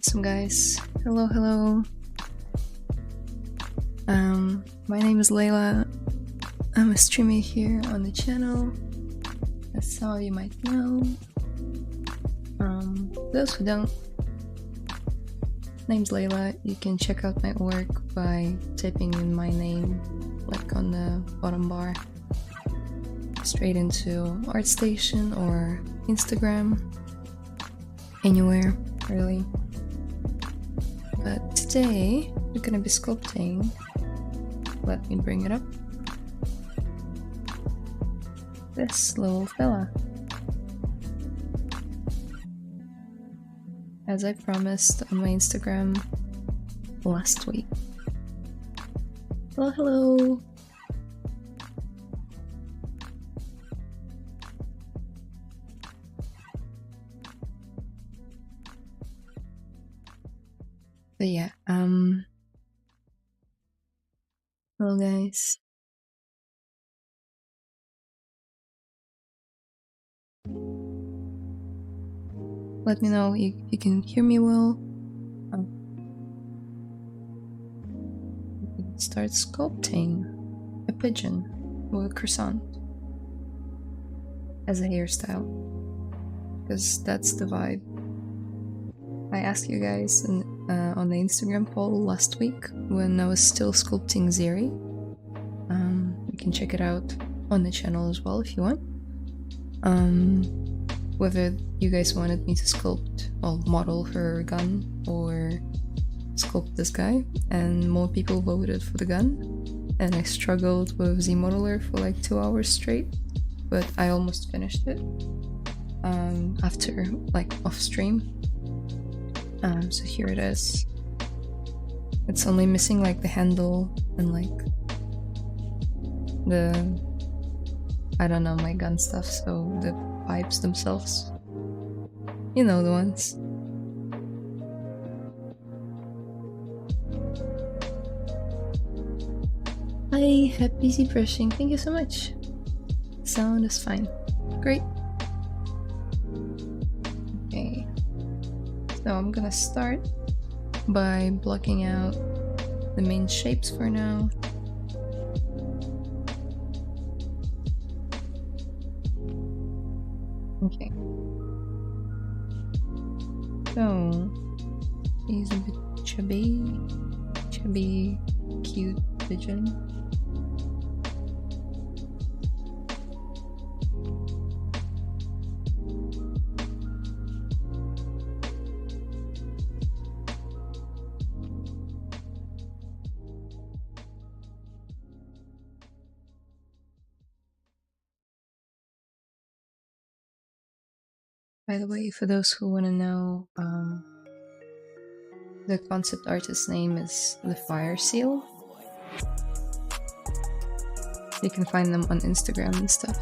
What's up, guys? Hello. My name is Layla. I'm a streamer here on the channel, as some of you might know. Those who don't, name's Layla. You can check out my work by typing in my name, like on the bottom bar, straight into ArtStation or Instagram, anywhere really. But today we're gonna be sculpting. Let me bring it up. This little fella. As I promised on my Instagram last week. Hello. But yeah, hello guys. Let me know if you can hear me well. We can start sculpting a pigeon or a croissant as a hairstyle, because that's the vibe. I asked you guys on the Instagram poll last week when I was still sculpting Zeri. You can check it out on the channel as well if you want. Whether you guys wanted me to sculpt or model her gun or sculpt this guy, and more people voted for the gun, and I struggled with ZModeler for like 2 hours straight, but I almost finished it after like off stream. So here it is. It's only missing like the handle and like the, I don't know, my gun stuff, so the pipes themselves. You know the ones. Hi, happy ZBrushing. Thank you so much. Sound is fine. Great. Okay. So I'm gonna start by blocking out the main shapes for now. Okay. So he's a bit chubby, cute pigeon. By the way, for those who want to know, the concept artist's name is The Fire Seal. You can find them on Instagram and stuff.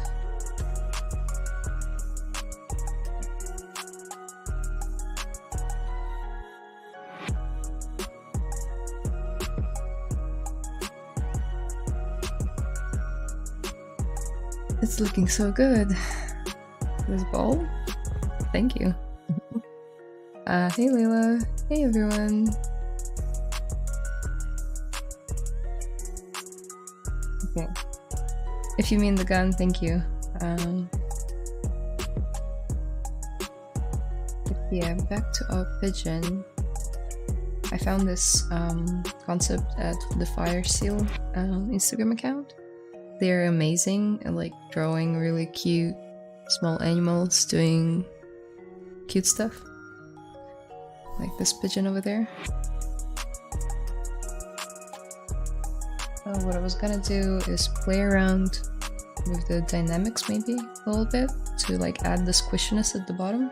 It's looking so good. This bowl. Thank you. Hey Layla. Hey everyone. Okay. If you mean the gun, thank you. Yeah, back to our pigeon. I found this concept at the Fire Seal Instagram account. They're amazing at like drawing really cute small animals doing cute stuff, like this pigeon over there. What I was gonna do is play around with the dynamics maybe a little bit to like add the squishiness at the bottom.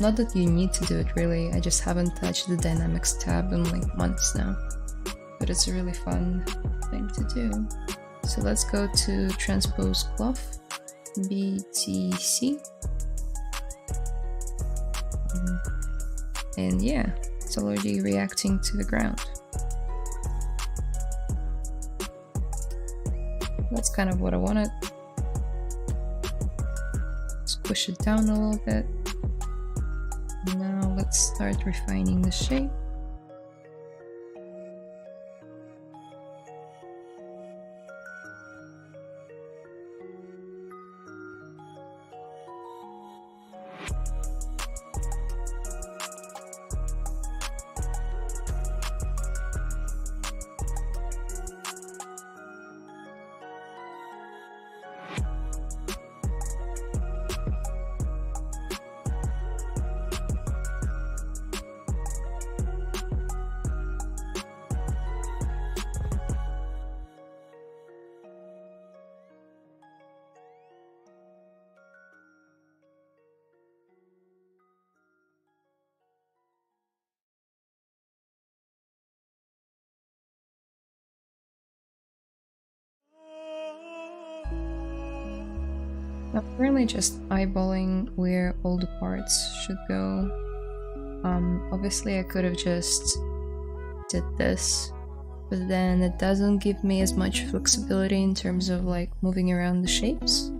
Not that you need to do it really, I just haven't touched the dynamics tab in like months now, but it's a really fun thing to do. So let's go to transpose cloth, BTC. And yeah, it's already reacting to the ground. That's kind of what I wanted. Let's push it down a little bit. Now let's start refining the shape. I'm currently just eyeballing where all the parts should go. Obviously I could have just did this, but then it doesn't give me as much flexibility in terms of like moving around the shapes.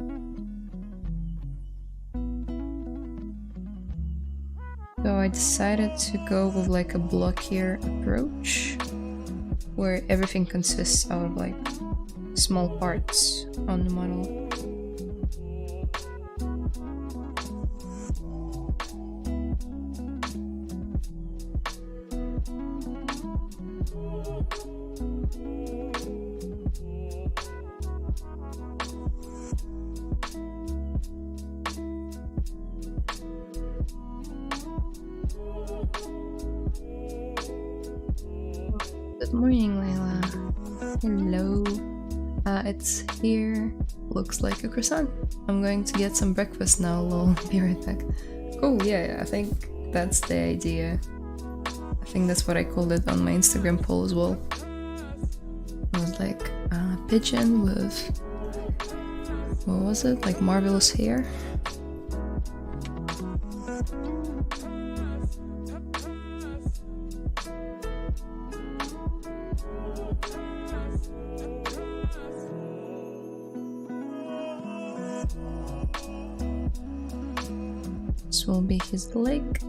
So I decided to go with like a blockier approach, where everything consists out of like small parts on the model. Good morning, Layla. Hello. It's here. Looks like a croissant. I'm going to get some breakfast now, lol. Be right back. Oh yeah, I think that's the idea. I think that's what I called it on my Instagram poll as well. It was like a pigeon with, what was it? Like marvelous hair? This will be his leg.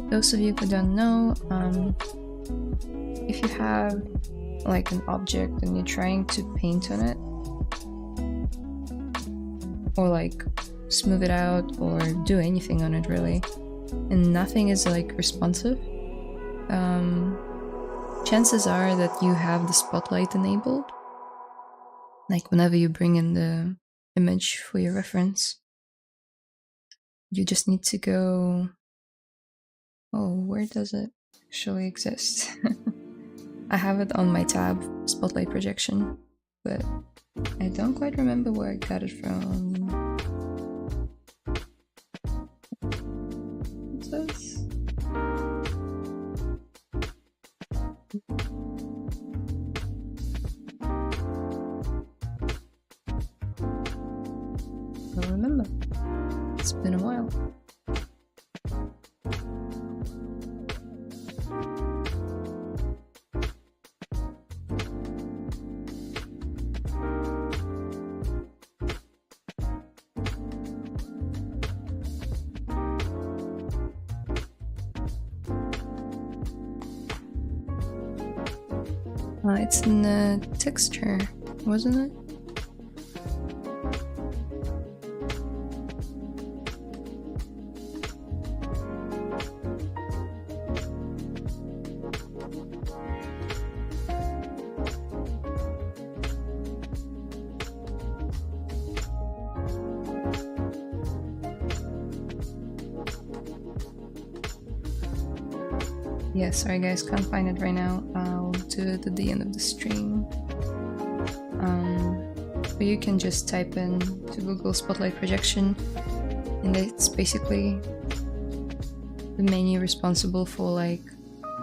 Those of you who don't know, if you have like an object and you're trying to paint on it, or like smooth it out or do anything on it really, and nothing is like responsive, chances are that you have the spotlight enabled, like whenever you bring in the image for your reference. You just need to go, oh, where does it actually exist? I have it on my tab, Spotlight Projection, but I don't quite remember where I got it from. What's this? I don't remember. It's been a while. It's in the texture, wasn't it? Yeah, sorry guys, can't find it right now. I'll do it at the end of the stream. But you can just type in to Google Spotlight Projection, and it's basically the menu responsible for like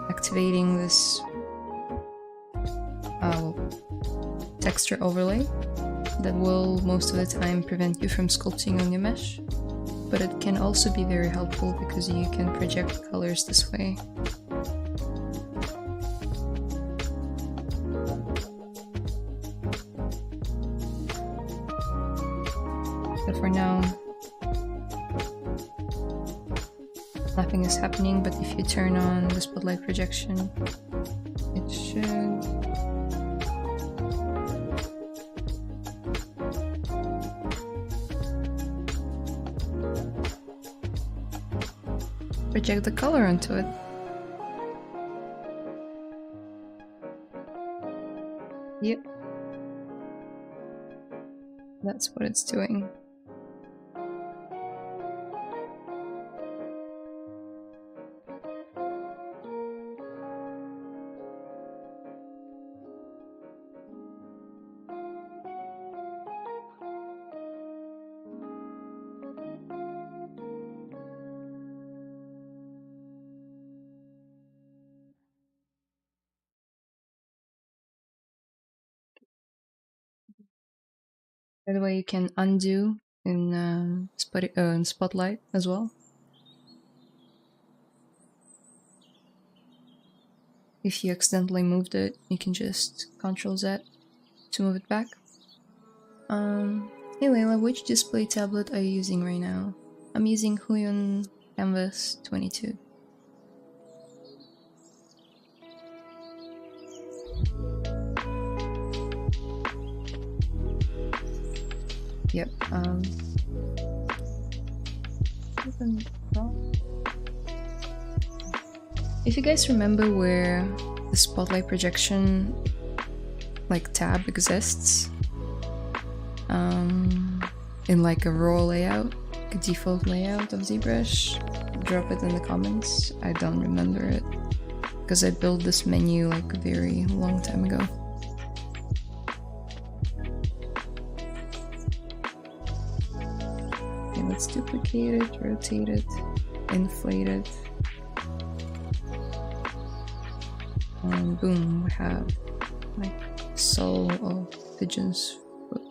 activating this extra overlay that will most of the time prevent you from sculpting on your mesh, but it can also be very helpful because you can project colors this way. But for now, nothing is happening, but if you turn on the spotlight projection, it should... project the color onto it. Yep. That's what it's doing. By the way, you can undo in Spotlight as well. If you accidentally moved it, you can just Ctrl-Z to move it back. Hey Layla, which display tablet are you using right now? I'm using Huion Canvas 22. Yep, if you guys remember where the spotlight projection like tab exists in like a raw layout, like a default layout of ZBrush, drop it in the comments. I don't remember it because I built this menu like a very long time ago. Okay, let's duplicate it, rotate it, inflate it. And boom, we have like soul of pigeon's foot.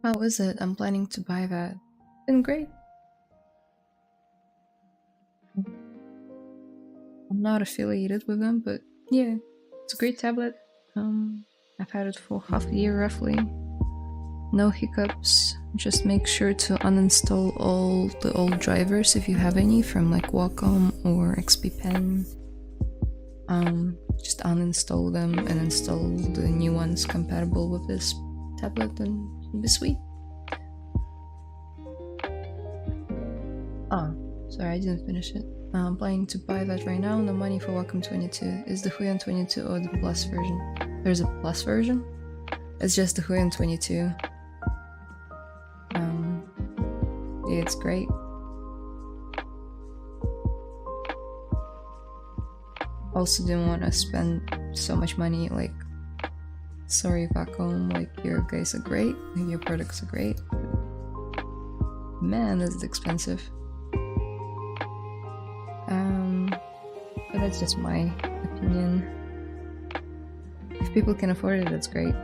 How is it? I'm planning to buy that. Been great. I'm not affiliated with them, but yeah, it's a great tablet. I've had it for half a year roughly. No hiccups. Just make sure to uninstall all the old drivers if you have any from like Wacom or XP Pen. Just uninstall them and install the new ones compatible with this tablet and it'll be sweet. Ah, sorry, I didn't finish it. I'm planning to buy that right now. No money for Wacom 22. Is the Huion 22 or the Plus version? There's a Plus version? It's just the Huion 22. Yeah, it's great. also didn't want to spend so much money. Like, sorry Vacom, like your guys are great, like, your products are great. Man, this is expensive. But that's just my opinion. If people can afford it, that's great.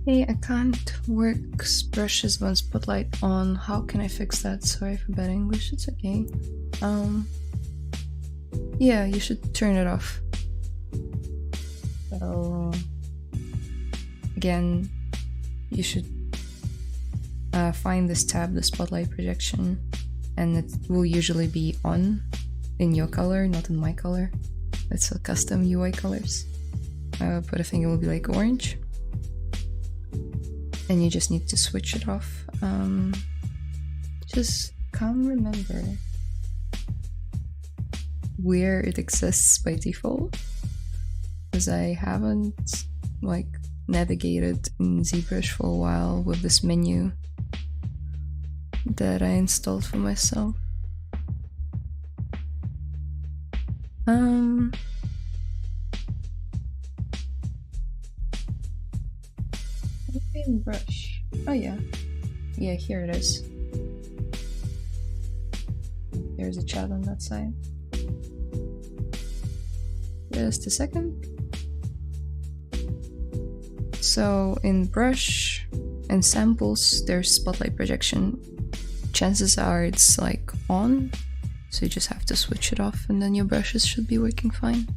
Hey, I can't work brushes when spotlight on. How can I fix that? Sorry for bad English, it's okay. Yeah, you should turn it off. So, again, you should find this tab, the spotlight projection, and it will usually be on in your color, not in my color. It's a custom UI colors. But I think it will be like orange. And you just need to switch it off. Just can't remember where it exists by default, because I haven't like navigated in ZBrush for a while with this menu that I installed for myself. Brush. Oh yeah. Yeah, here it is. There's a chat on that side. Just a second. So in brush and samples, there's spotlight projection. Chances are it's like on, so you just have to switch it off and then your brushes should be working fine.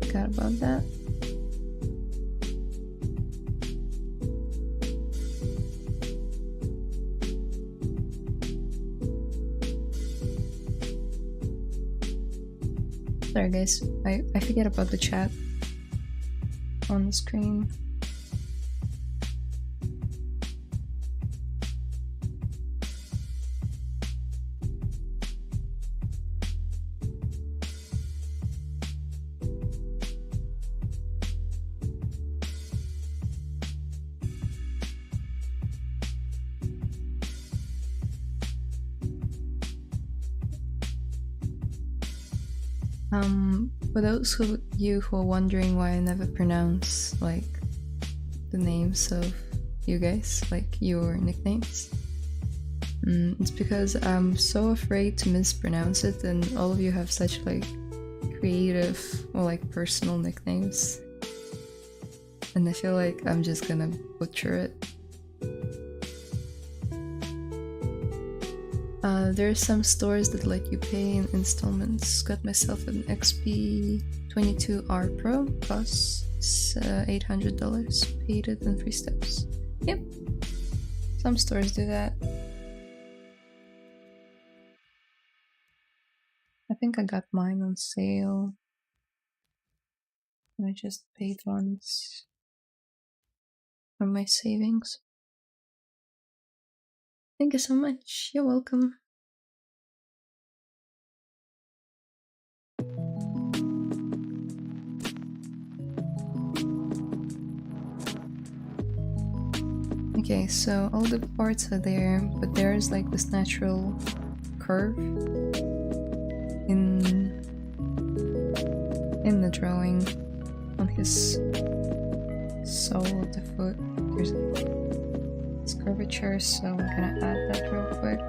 Forgot about that. Sorry guys, I forget about the chat on the screen. For those of you who are wondering why I never pronounce like the names of you guys, like your nicknames, it's because I'm so afraid to mispronounce it, and all of you have such like creative or like personal nicknames, and I feel like I'm just gonna butcher it. There are some stores that let you pay in installments. Got myself an XP22R Pro, costs $800. Paid it in 3 steps. Yep, some stores do that. I think I got mine on sale. I just paid once from my savings. Thank you so much. You're welcome. Okay, so all the parts are there, but there's like this natural curve in the drawing on his sole of the foot. There's this curvature, so I'm gonna add that real quick.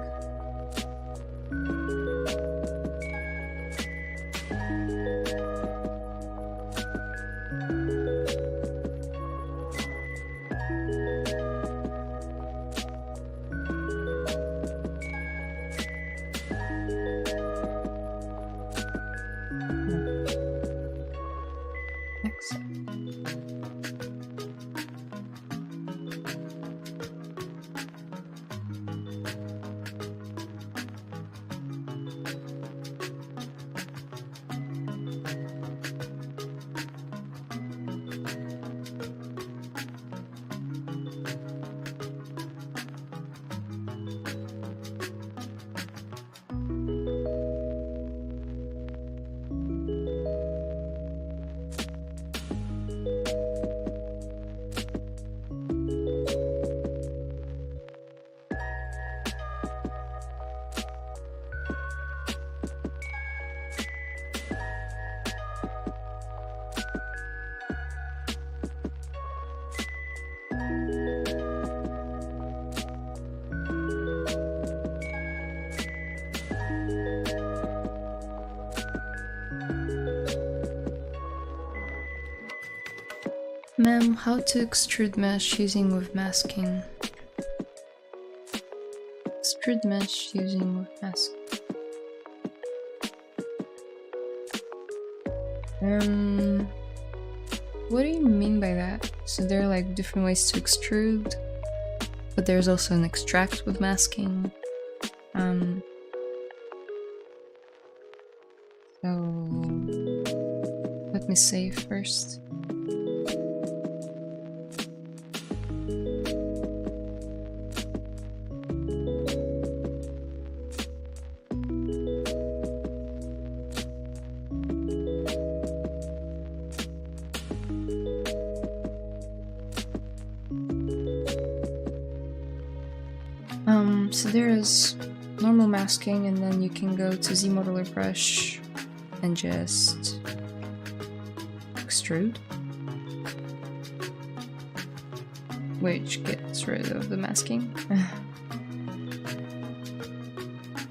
Ma'am, how to extrude mesh using with masking? Extrude mesh using with masking. What do you mean by that? So there are like different ways to extrude, but there's also an extract with masking. So let me save first. So there is normal masking, and then you can go to ZBrush and just extrude, which gets rid of the masking.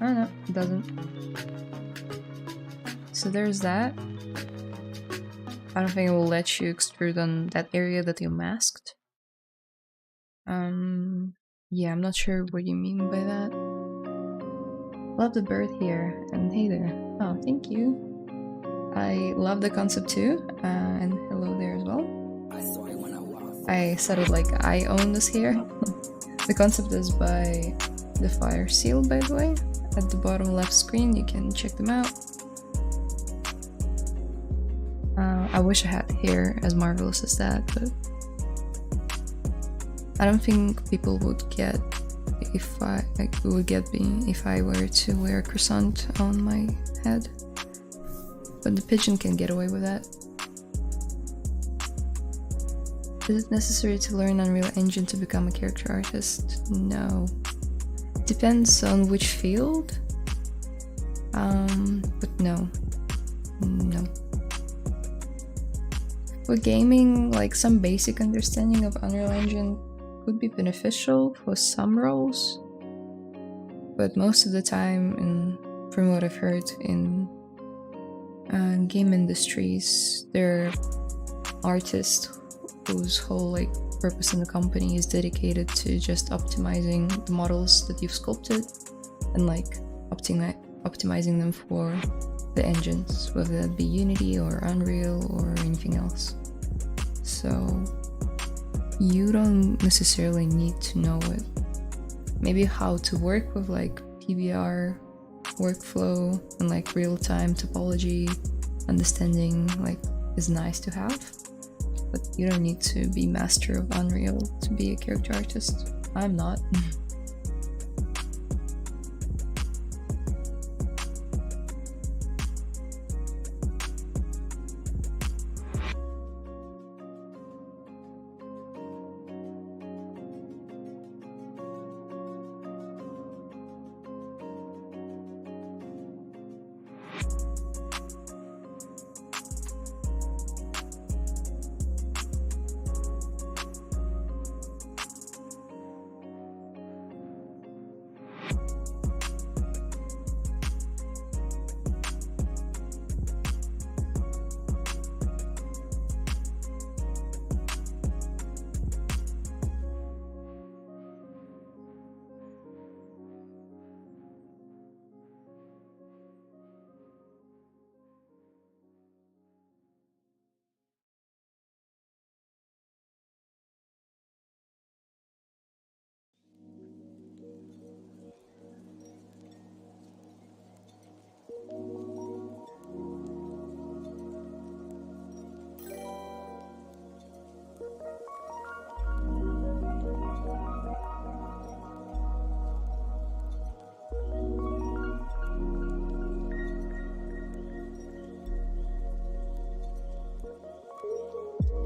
I don't know, it doesn't. So there's that. I don't think it will let you extrude on that area that you masked. Yeah, I'm not sure what you mean by that. Love the bird here, and hey there. Oh, thank you. I love the concept too, and hello there as well. I said it like I own this here. The concept is by the Fire Seal, by the way. At the bottom left screen, you can check them out. I wish I had hair as marvelous as that, but I don't think people would get if I were to wear a croissant on my head. But the pigeon can get away with that. Is it necessary to learn Unreal Engine to become a character artist? No. Depends on which field. But no. No. For gaming, like some basic understanding of Unreal Engine could be beneficial for some roles, but most of the time, from what I've heard in game industries, there are artists whose whole like purpose in the company is dedicated to just optimizing the models that you've sculpted and like optimizing them for the engines, whether that be Unity or Unreal or anything else. So you don't necessarily need to know it. Maybe how to work with like PBR workflow and like real-time topology understanding like is nice to have, but you don't need to be master of Unreal to be a character artist. I'm not.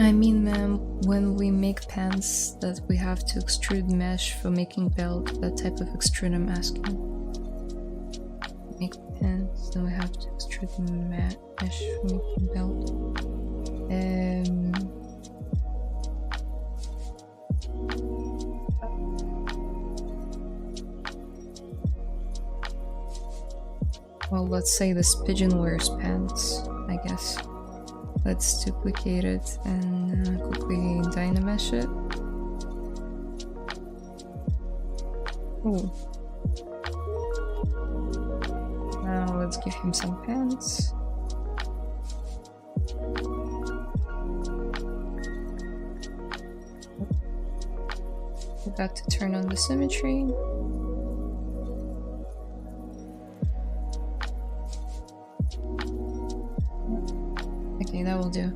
I mean, when we make pants that we have to extrude mesh for making belt, that type of extrude I'm asking. Make pants, then we have to extrude mesh for making belt. Well, let's say this pigeon wears pants, I guess. Let's duplicate it and quickly dynamesh it. Oh. Now let's give him some pants. Forgot to turn on the symmetry. Okay, that will do.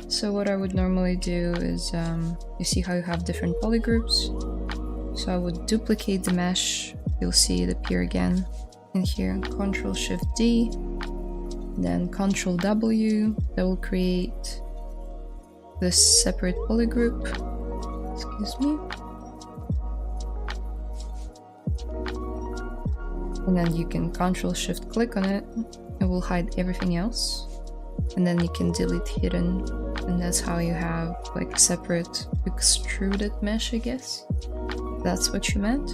So what I would normally do is, you see how you have different polygroups? So I would duplicate the mesh, you'll see it appear again in here. Ctrl-Shift-D, then Ctrl-W, that will create this separate polygroup. Excuse me. And then you can Ctrl-Shift-Click on it, it will hide everything else. And then you can delete hidden, and that's how you have like a separate extruded mesh, I guess. That's what you meant.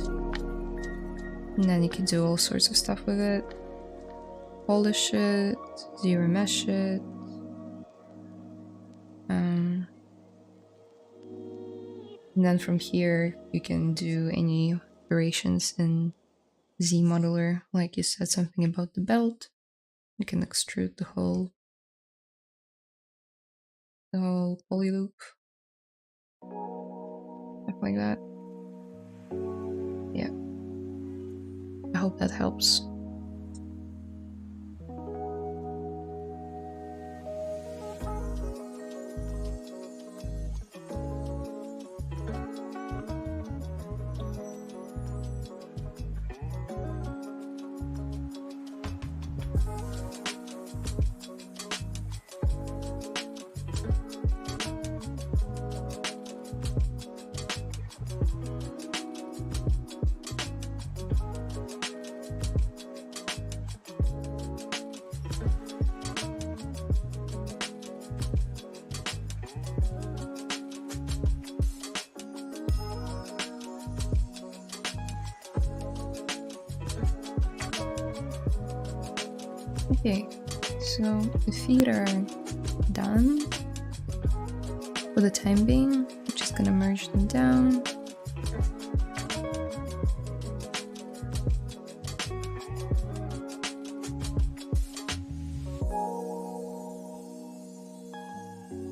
And then you can do all sorts of stuff with it. Polish it, zero mesh it. And then from here you can do any operations in ZModeler, like you said something about the belt. You can extrude the whole poly loop, stuff like that. Yeah, I hope that helps. Okay, so the feet are done for the time being. I'm just gonna merge them down.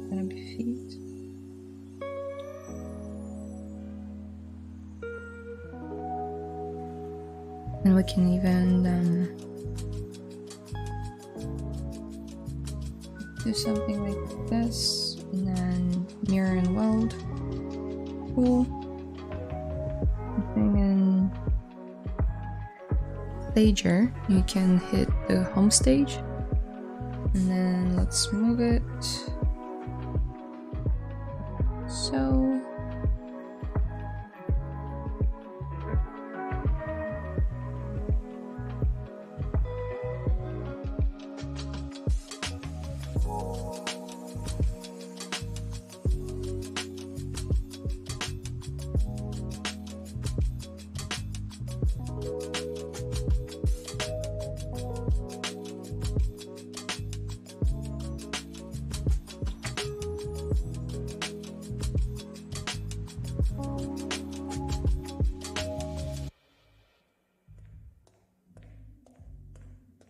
Gonna be feet. And we can even do something like this, and then mirror and weld. Cool. Something in stager, you can hit the home stage, and then let's move it. So.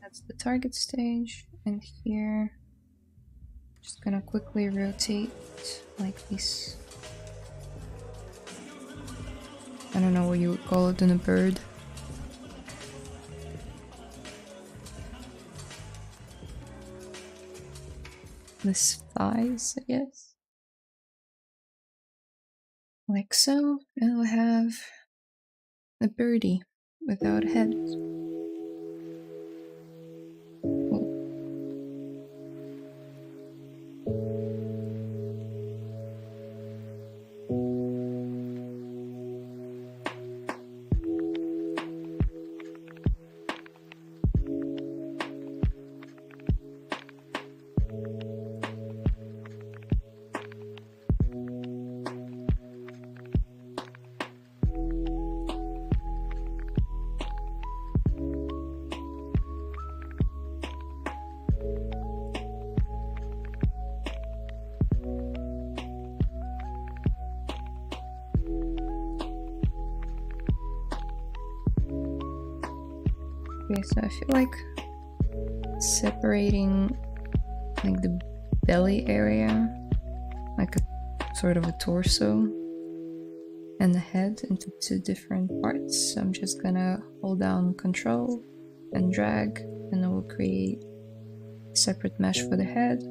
That's the target stage, and here, just gonna quickly rotate like this. I don't know what you would call it in a bird. This thighs, I guess. Like so, and we'll have a birdie without a head. Okay, so I feel like separating like the belly area, like a sort of a torso, and the head into two different parts. So I'm just gonna hold down Control and drag, and then we'll create a separate mesh for the head.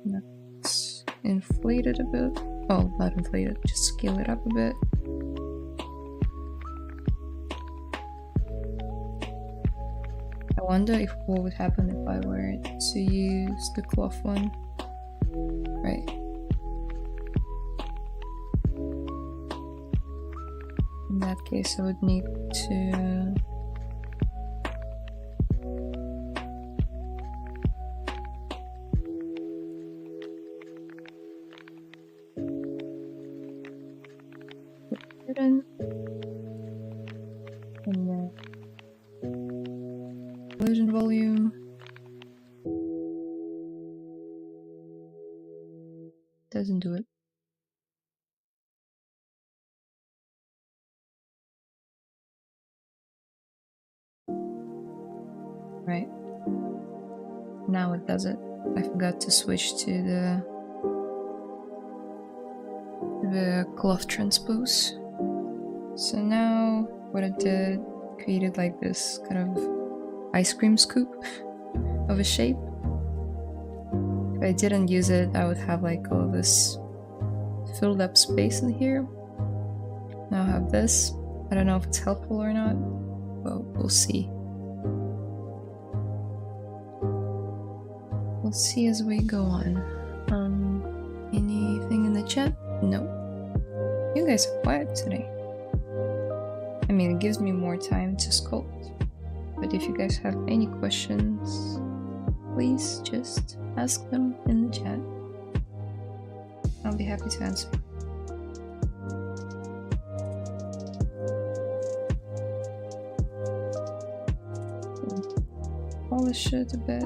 Let's inflate it a bit. Oh, not inflate it, just scale it up a bit. I wonder if what would happen if I were to use the cloth one. Right. In that case, I would need to put it in, and then collision volume. Doesn't do it. Right. Now it does it. I forgot to switch to the cloth transpose. So now what I did, created like this kind of ice cream scoop of a shape. If I didn't use it, I would have like all this filled up space in here. Now I have this. I don't know if it's helpful or not, but we'll see. We'll see as we go on. Anything in the chat? No. You guys are quiet today. I mean, it gives me more time to sculpt. But if you guys have any questions, please just ask them in the chat. I'll be happy to answer. polish it a bit.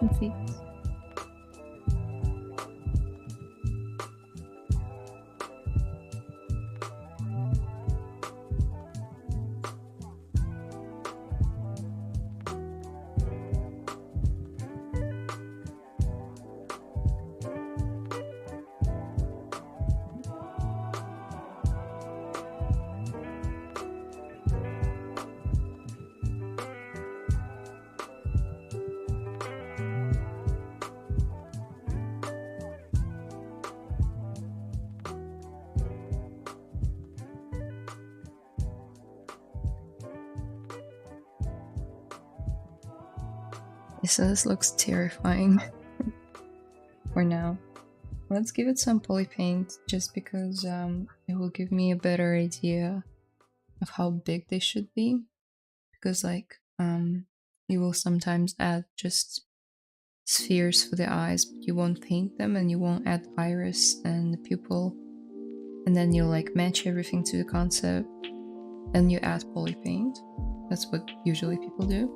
And feet. So this looks terrifying for now. Let's give it some poly paint just because it will give me a better idea of how big they should be. Because like you will sometimes add just spheres for the eyes, but you won't paint them, and you won't add iris and the pupil, and then you'll like match everything to the concept and you add poly paint. That's what usually people do.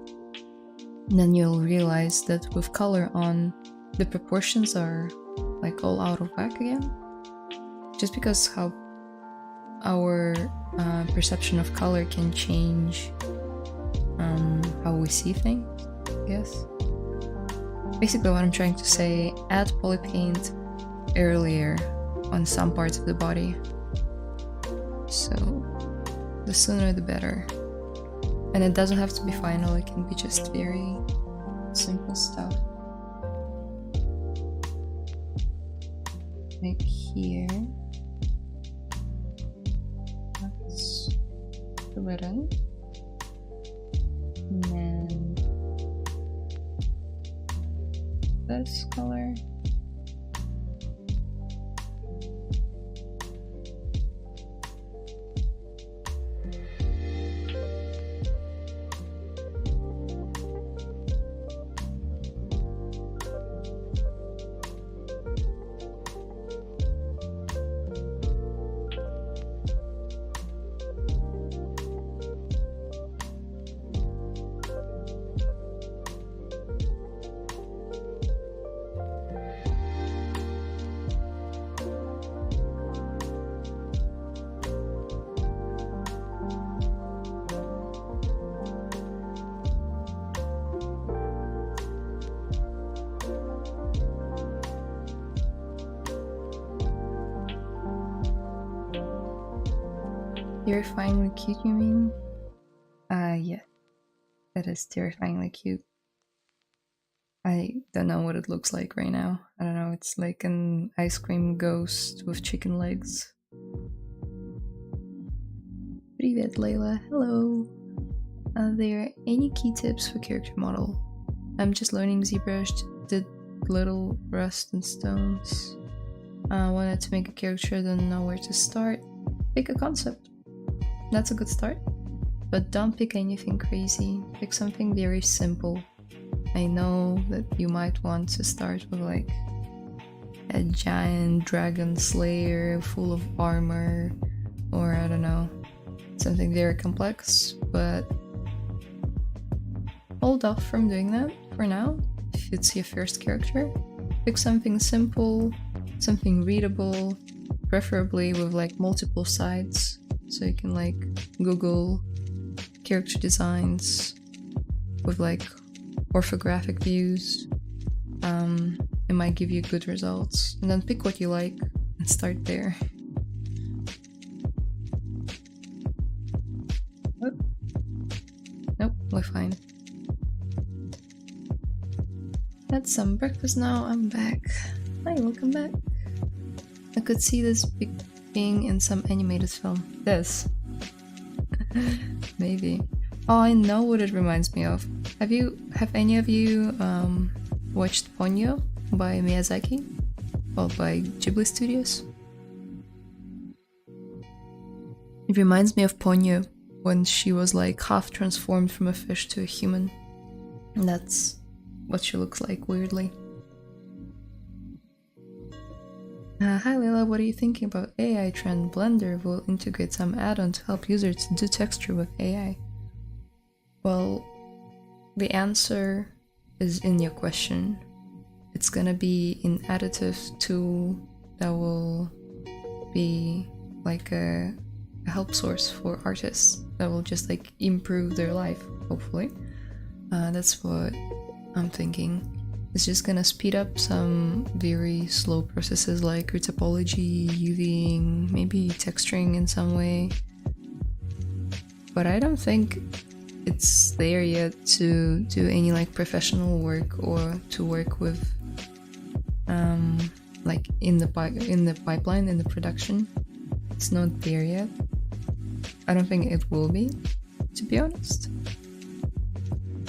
And then you'll realize that with color on, the proportions are like all out of whack again. Just because how our perception of color can change how we see things, I guess. Basically what I'm trying to say, add poly paint earlier on some parts of the body. So the sooner the better. And it doesn't have to be final, it can be just very simple stuff. Like here. Let's fill it in. And then this color. Terrifyingly cute, you mean? Yeah. That is terrifyingly cute. I don't know what it looks like right now. I don't know, it's like an ice cream ghost with chicken legs. Привет, Layla. Hello. Are there any key tips for character model? I'm just learning ZBrush, did little rust and stones. I wanted to make a character, don't know where to start. Pick a concept. That's a good start. But don't pick anything crazy. Pick something very simple. I know that you might want to start with like a giant dragon slayer full of armor, or I don't know, something very complex, but hold off from doing that for now. If it's your first character, pick something simple, something readable, preferably with like multiple sides, so you can like Google character designs with like orthographic views. It might give you good results, and then pick what you like and start there. Oh. Nope, we're fine. Had some breakfast now, I'm back. Hi, welcome back. I could see this being in some animated film. This. Maybe. Oh, I know what it reminds me of. Have any of you watched Ponyo by Miyazaki? Well, by Ghibli Studios? It reminds me of Ponyo when she was like half transformed from a fish to a human. And that's what she looks like, weirdly. Hi Layla, what are you thinking about AI trend? Blender will integrate some add-on to help users do texture with AI. Well, the answer is in your question. It's gonna be an additive tool that will be like a help source for artists that will just like improve their life, hopefully. That's what I'm thinking. It's just gonna speed up some very slow processes like retopology, UVing, maybe texturing in some way. But I don't think it's there yet to do any like professional work or to work with like in the pipeline, in the production. It's not there yet. I don't think it will be, to be honest.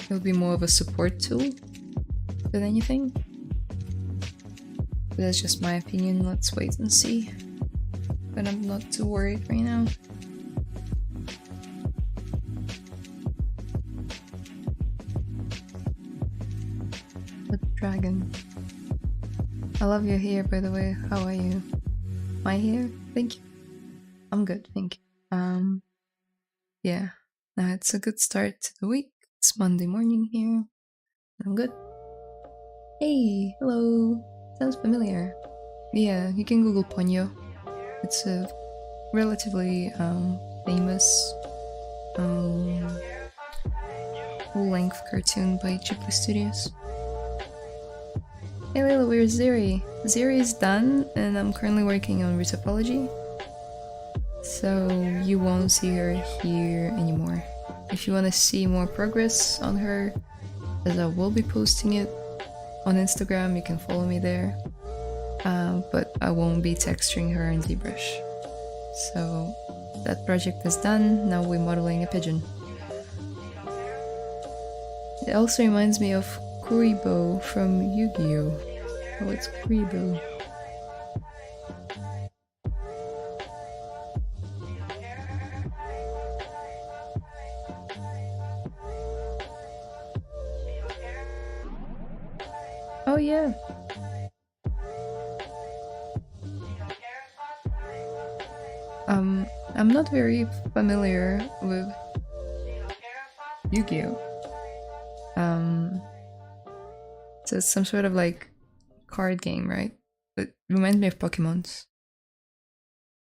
It'll be more of a support tool than anything. But that's just my opinion, let's wait and see. But I'm not too worried right now. The dragon. I love your hair, by the way. How are you? My hair? Thank you. I'm good, thank you. Yeah. Now it's a good start to the week. It's Monday morning here. I'm good. Hey, hello. Sounds familiar. Yeah, you can Google Ponyo. It's a relatively famous full-length cartoon by Ghibli Studios. Hey Layla, where's Zeri? Zeri is done, and I'm currently working on Retopology, so you won't see her here anymore. If you want to see more progress on her, as I will be posting it on Instagram, you can follow me there. But I won't be texturing her in ZBrush. So that project is done, now we're modeling a pigeon. It also reminds me of Kuribo from Yu-Gi-Oh! Oh, it's Kuribo. Oh yeah. I'm not very familiar with Yu-Gi-Oh! So it's some sort of like card game, right? It reminds me of Pokemons.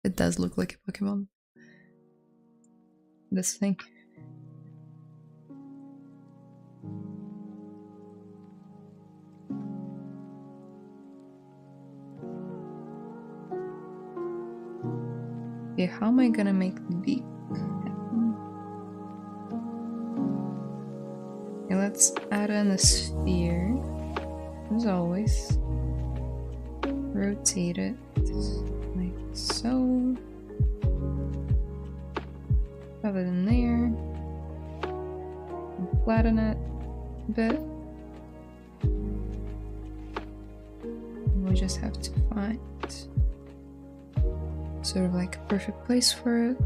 It does look like a Pokemon. This thing. Okay, how am I gonna make the beak happen? Okay, let's add in a sphere, as always. Rotate it like so. Have it in there. Flatten it a bit. We'll just have to find sort of like a perfect place for it.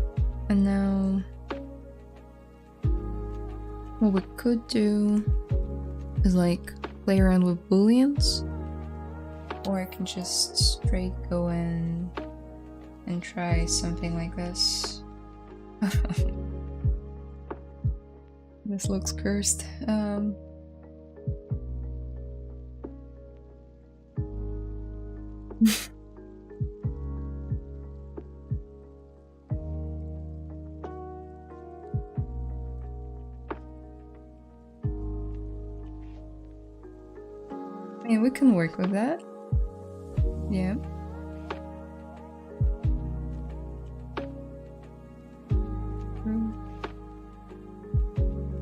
And now what we could do is like play around with booleans, or I can just straight go in and try something like this. This looks cursed. I mean, we can work with that. Yeah.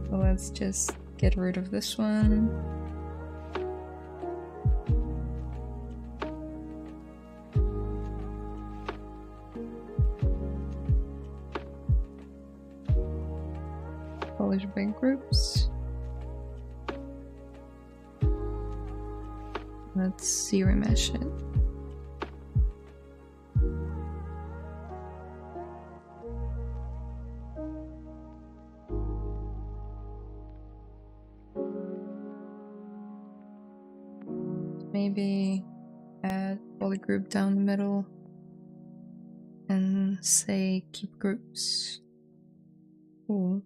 So let's just get rid of this one. Polish by groups. Let's remesh it. Maybe add polygroup down the middle and say keep groups. Cool.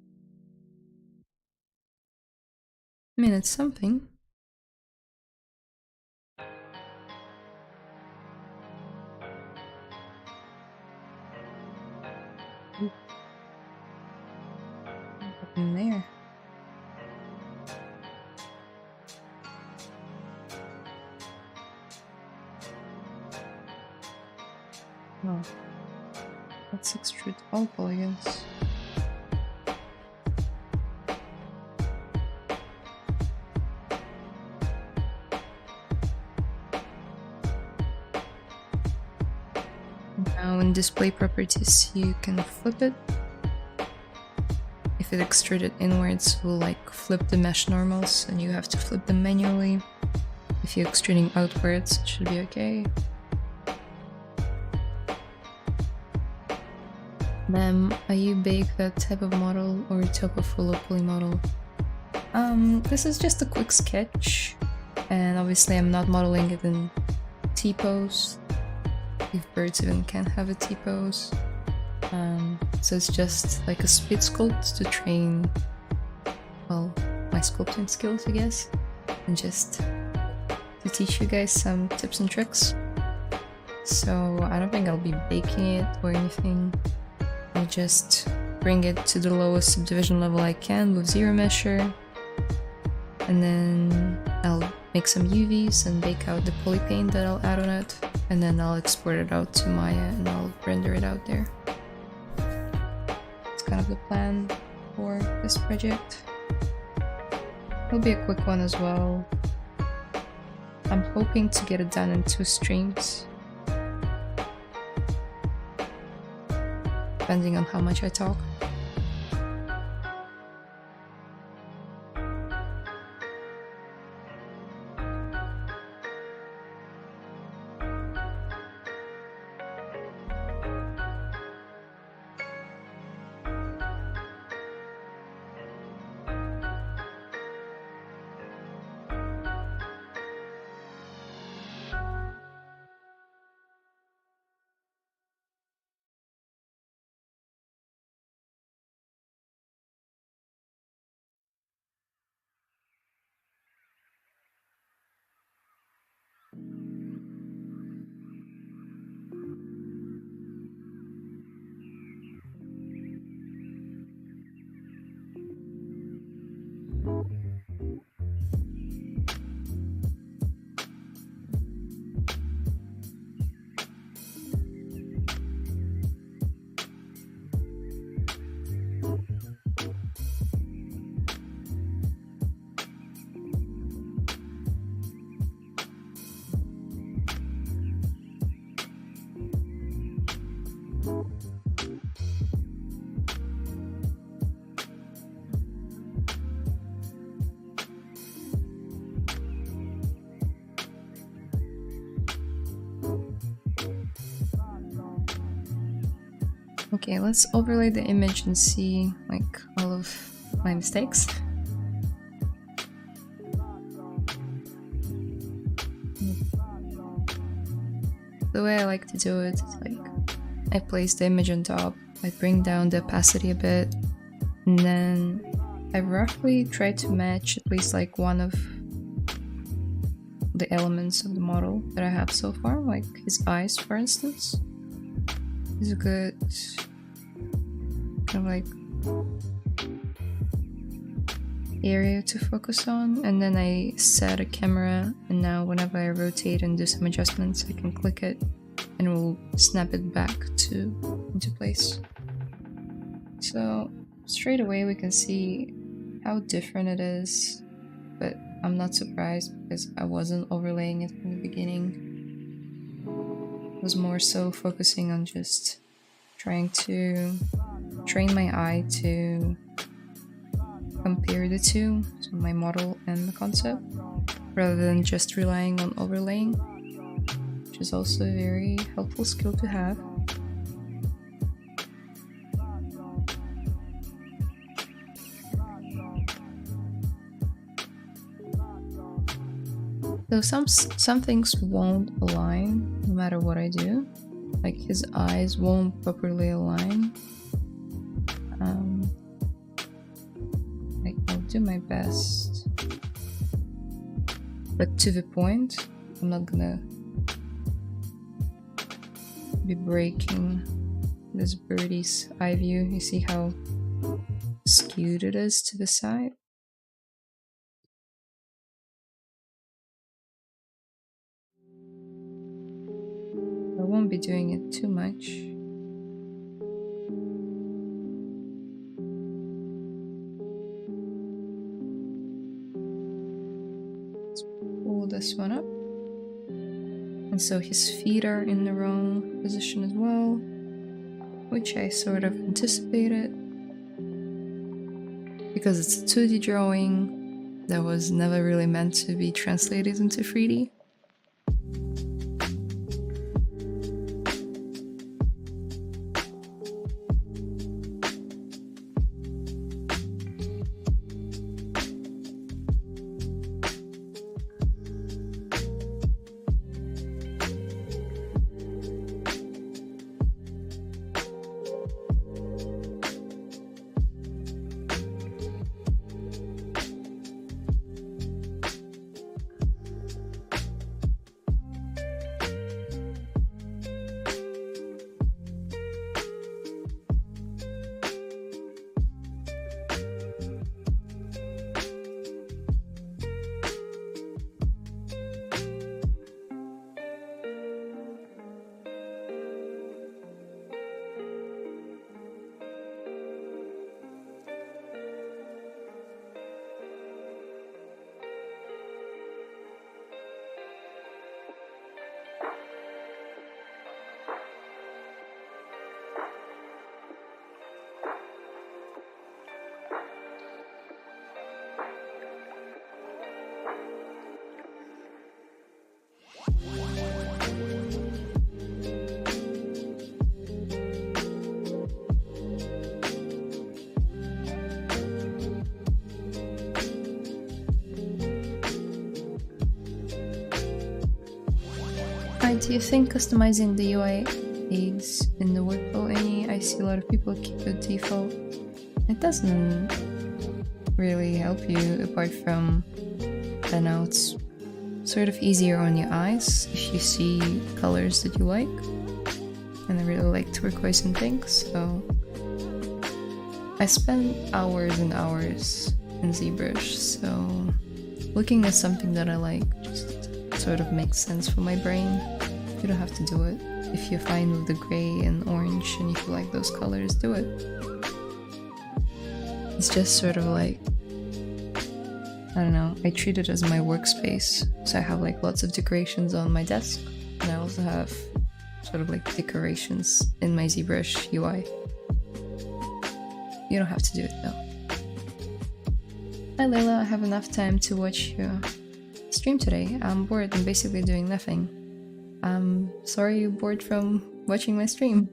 I mean, it's something. In there. No. Let's extrude all polygons. Now in display properties you can flip it. If it extruded inwards, it will like flip the mesh normals and you have to flip them manually. If you're extruding outwards, it should be okay. Ma'am, are you bake that type of model or top of full poly model? This is just a quick sketch, and obviously I'm not modeling it in T-pose, if birds even can have a T-pose. So it's just like a speed sculpt to train, well, my sculpting skills, I guess, and just to teach you guys some tips and tricks. So I don't think I'll be baking it or anything. I'll just bring it to the lowest subdivision level I can with ZBrush, and then I'll make some UVs and bake out the polypaint that I'll add on it, and then I'll export it out to Maya and I'll render it out there. It's kind of the plan for this project. It'll be a quick one as well. I'm hoping to get it done in 2 streams, depending on how much I talk. Okay, let's overlay the image and see like all of my mistakes. The way I like to do it is like I place the image on top, I bring down the opacity a bit, and then I roughly try to match at least like one of the elements of the model that I have so far, like his eyes for instance. Is a good kind of like area to focus on, and then I set a camera, and now whenever I rotate and do some adjustments I can click it and it will snap it back into place. So straight away we can see how different it is, but I'm not surprised because I wasn't overlaying it from the beginning. I was more so focusing on just trying to train my eye to compare the two, so my model and the concept, rather than just relying on overlaying, which is also a very helpful skill to have. So some things won't align no matter what I do, like his eyes won't properly align. Like I'll do my best, but to the point. I'm not gonna be breaking this birdie's eye view. You see how skewed it is to the side? I won't be doing it too much. Let's pull this one up. And so his feet are in the wrong position as well, which I sort of anticipated. Because it's a 2D drawing that was never really meant to be translated into 3D. Do you think customizing the UI aids in the workflow any? I see a lot of people keep it default. It doesn't really help you apart from, I don't know, it's sort of easier on your eyes if you see colors that you like. And I really like turquoise and pink, so I spend hours and hours in ZBrush, so looking at something that I like just sort of makes sense for my brain. You don't have to do it. If you're fine with the gray and orange and if you like those colors, do it. It's just sort of like, I don't know, I treat it as my workspace. So I have like lots of decorations on my desk, and I also have sort of like decorations in my ZBrush UI. You don't have to do it though. Hi Layla, I have enough time to watch your stream today. I'm bored and basically doing nothing. I'm sorry you're bored from watching my stream.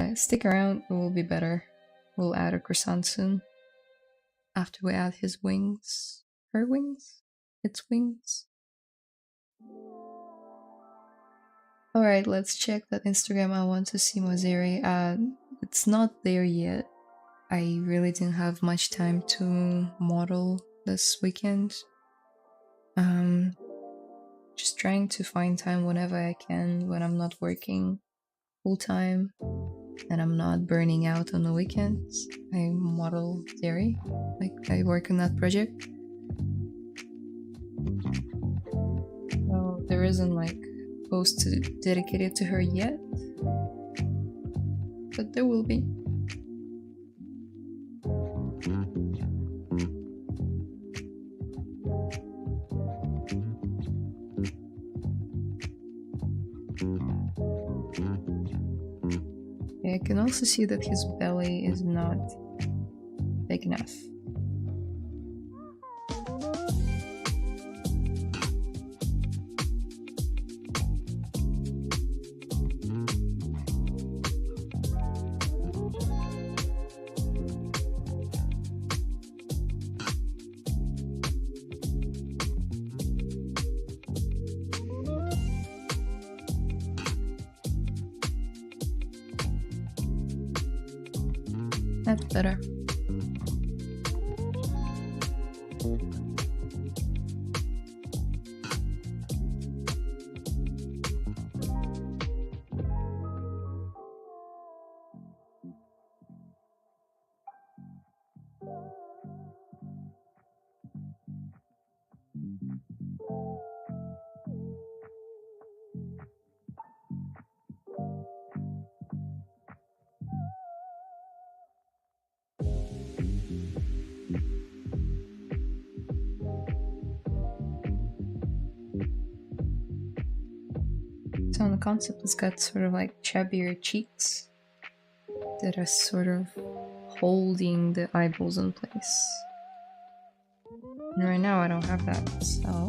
Yeah, stick around, it will be better. We'll add a croissant soon. After we add his wings. Her wings? Its wings. Alright, let's check that Instagram. I want to see Mozeri. It's not there yet. I really didn't have much time to model this weekend. Just trying to find time whenever I can when I'm not working full time and I'm not burning out on the weekends. I model dairy, like I work on that project. So there isn't like post dedicated to her yet, but there will be. I can also see that his belly is not big enough. That's better. So on the concept, it's got sort of like chubbier cheeks that are sort of holding the eyeballs in place. And right now I don't have that, so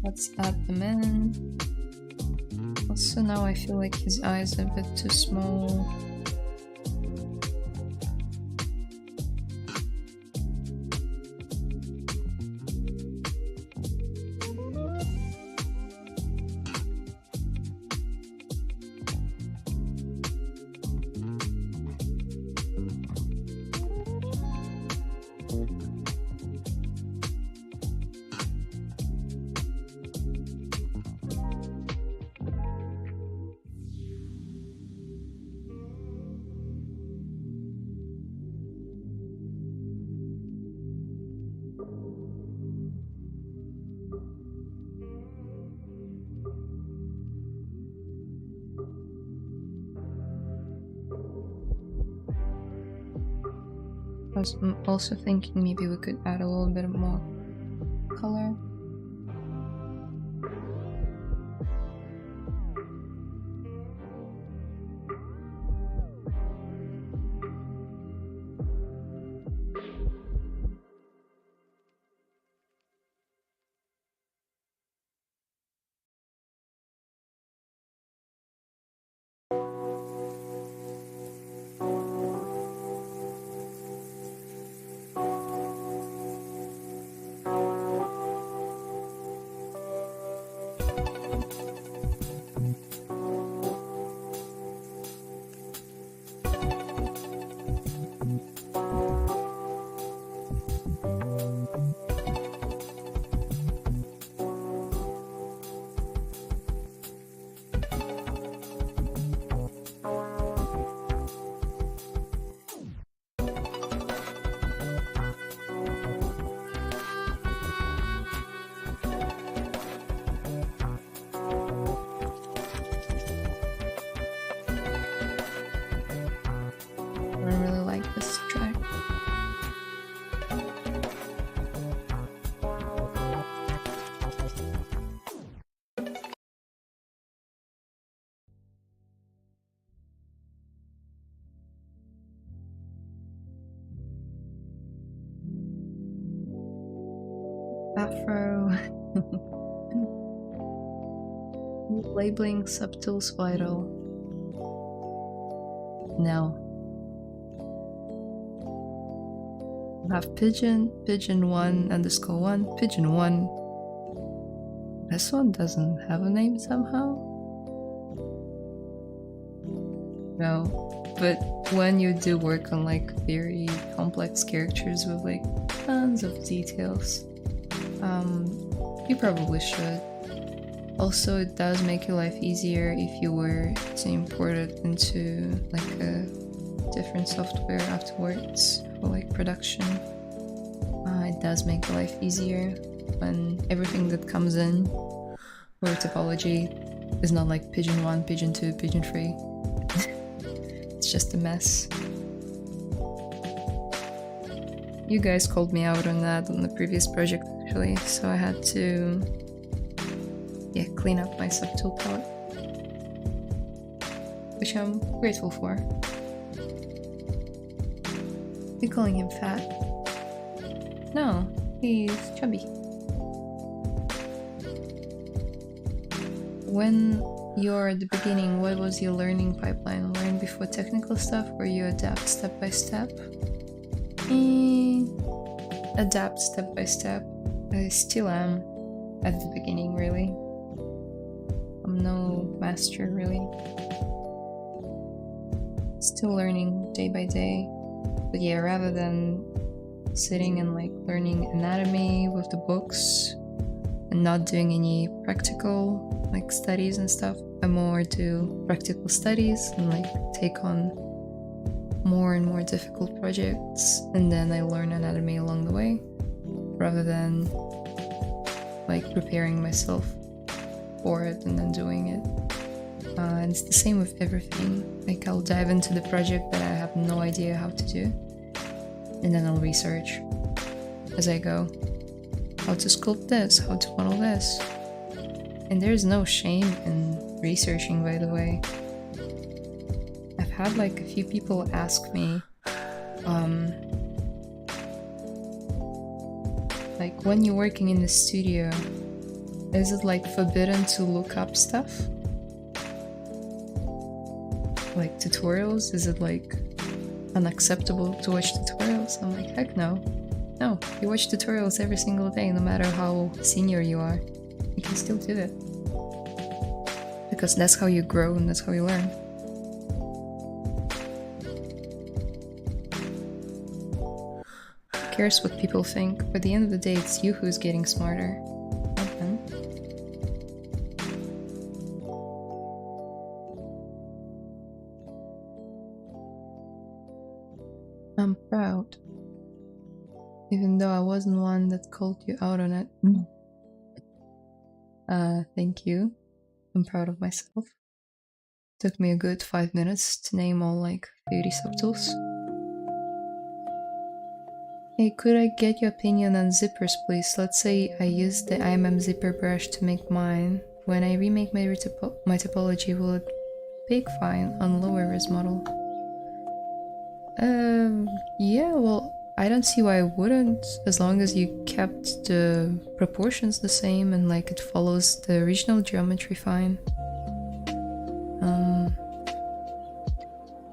let's add them in. Also now I feel like his eyes are a bit too small. I'm also thinking maybe we could add a little bit more color. I really like this track. Afro. Labeling subtles vital. now. I have pigeon, pigeon1_1, pigeon1. This one doesn't have a name somehow? No, but when you do work on like very complex characters with like tons of details, you probably should. Also, it does make your life easier if you were to import it into like a different software afterwards for like production. It does make your life easier when everything that comes in for Retopology is not like pigeon 1, pigeon 2, pigeon 3. It's just a mess. You guys called me out on that on the previous project actually, so I had to clean up my subtool palette, which I'm grateful for. You're calling him fat? No, he's chubby. When you're at the beginning, what was your learning pipeline? Learn before technical stuff or you adapt step by step? Adapt step by step. I still am at the beginning, really. I'm no master, really. Still learning day by day. But yeah, rather than sitting and like learning anatomy with the books and not doing any practical like studies and stuff, I more do practical studies and like take on more and more difficult projects, and then I learn anatomy along the way rather than like preparing myself for it and then doing it. And it's the same with everything. Like I'll dive into the project that I have no idea how to do, and then I'll research as I go. How to sculpt this, how to model this. And there's no shame in researching, by the way. I've had like a few people ask me, like when you're working in the studio, is it like forbidden to look up stuff? Like tutorials? Is it like unacceptable to watch tutorials? I'm like, heck no. No, you watch tutorials every single day, no matter how senior you are. You can still do it. Because that's how you grow and that's how you learn. Who cares what people think? But at the end of the day, it's you who's getting smarter, not them. I'm proud. Even though I wasn't one that called you out on it. Thank you. I'm proud of myself. Took me a good 5 minutes to name all like 30 subtools. Hey, could I get your opinion on zippers, please? Let's say I use the ZBrush to make mine. When I remake my topology, will it bake fine on lower res model? Yeah, well, I don't see why I wouldn't, as long as you kept the proportions the same and like it follows the original geometry fine.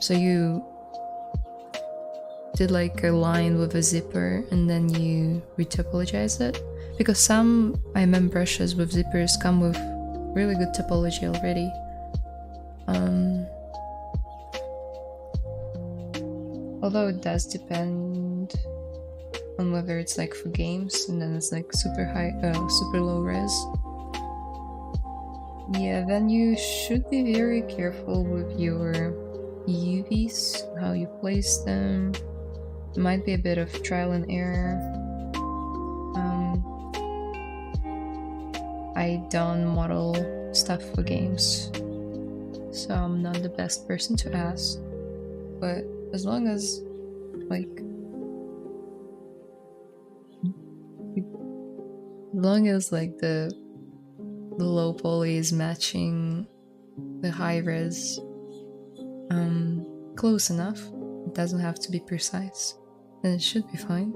So you did like a line with a zipper and then you retopologize it? Because some IMM brushes with zippers come with really good topology already. Although it does depend on whether it's like for games and then it's like super low res. Yeah, then you should be very careful with your UVs, how you place them. It might be a bit of trial and error. I don't model stuff for games, so I'm not the best person to ask, but as long as the low poly is matching the high res close enough, it doesn't have to be precise, then it should be fine.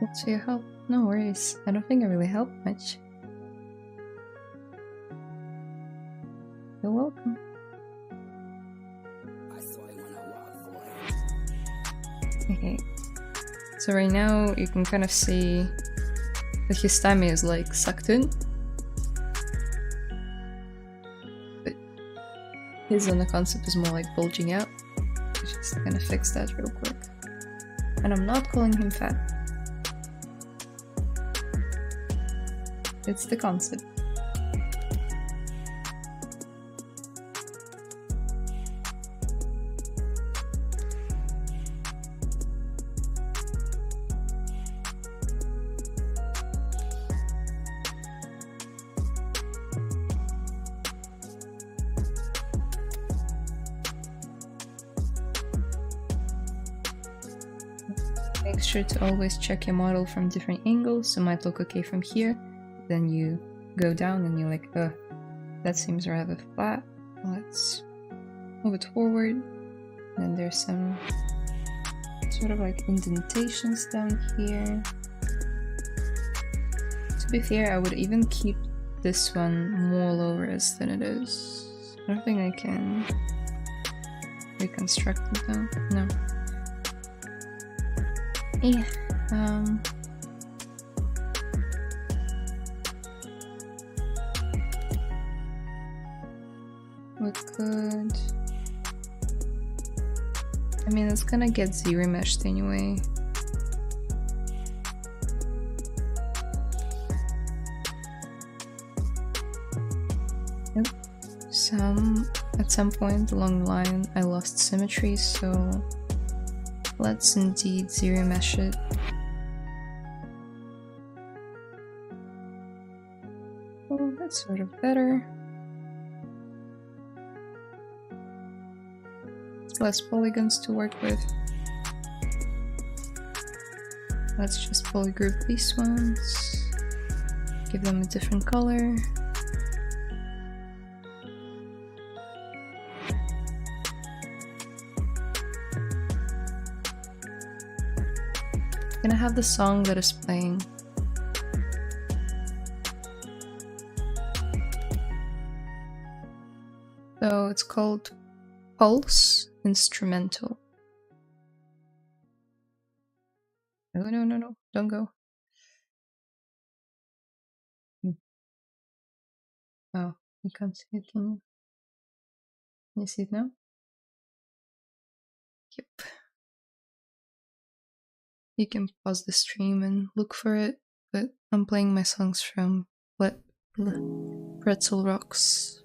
Thanks for your help. No worries. I don't think I really helped much. You're welcome. Okay. So right now you can kind of see that his tummy is like sucked in. But his on the concept is more like bulging out. Just gonna fix that real quick. And I'm not calling him fat. It's the concept. Make sure to always check your model from different angles. So it might look okay from here, then you go down and you're like, that seems rather flat. Let's move it forward. Then there's some sort of like indentations down here. To be fair, I would even keep this one more low-res than it is. I don't think I can reconstruct it though. No. Yeah, we could... I mean, it's gonna get Z-remeshed anyway. Yep. At some point along the line, I lost symmetry, so let's indeed Z-remesh it. Oh, that's sort of better. Less polygons to work with. Let's just polygroup these ones. Give them a different color. Gonna have the song that is playing. So it's called Pulse Instrumental. No, don't go. Oh, you can't see it, can you? Can you see it now? Yep. You can pause the stream and look for it, but I'm playing my songs from Pretzel Rocks.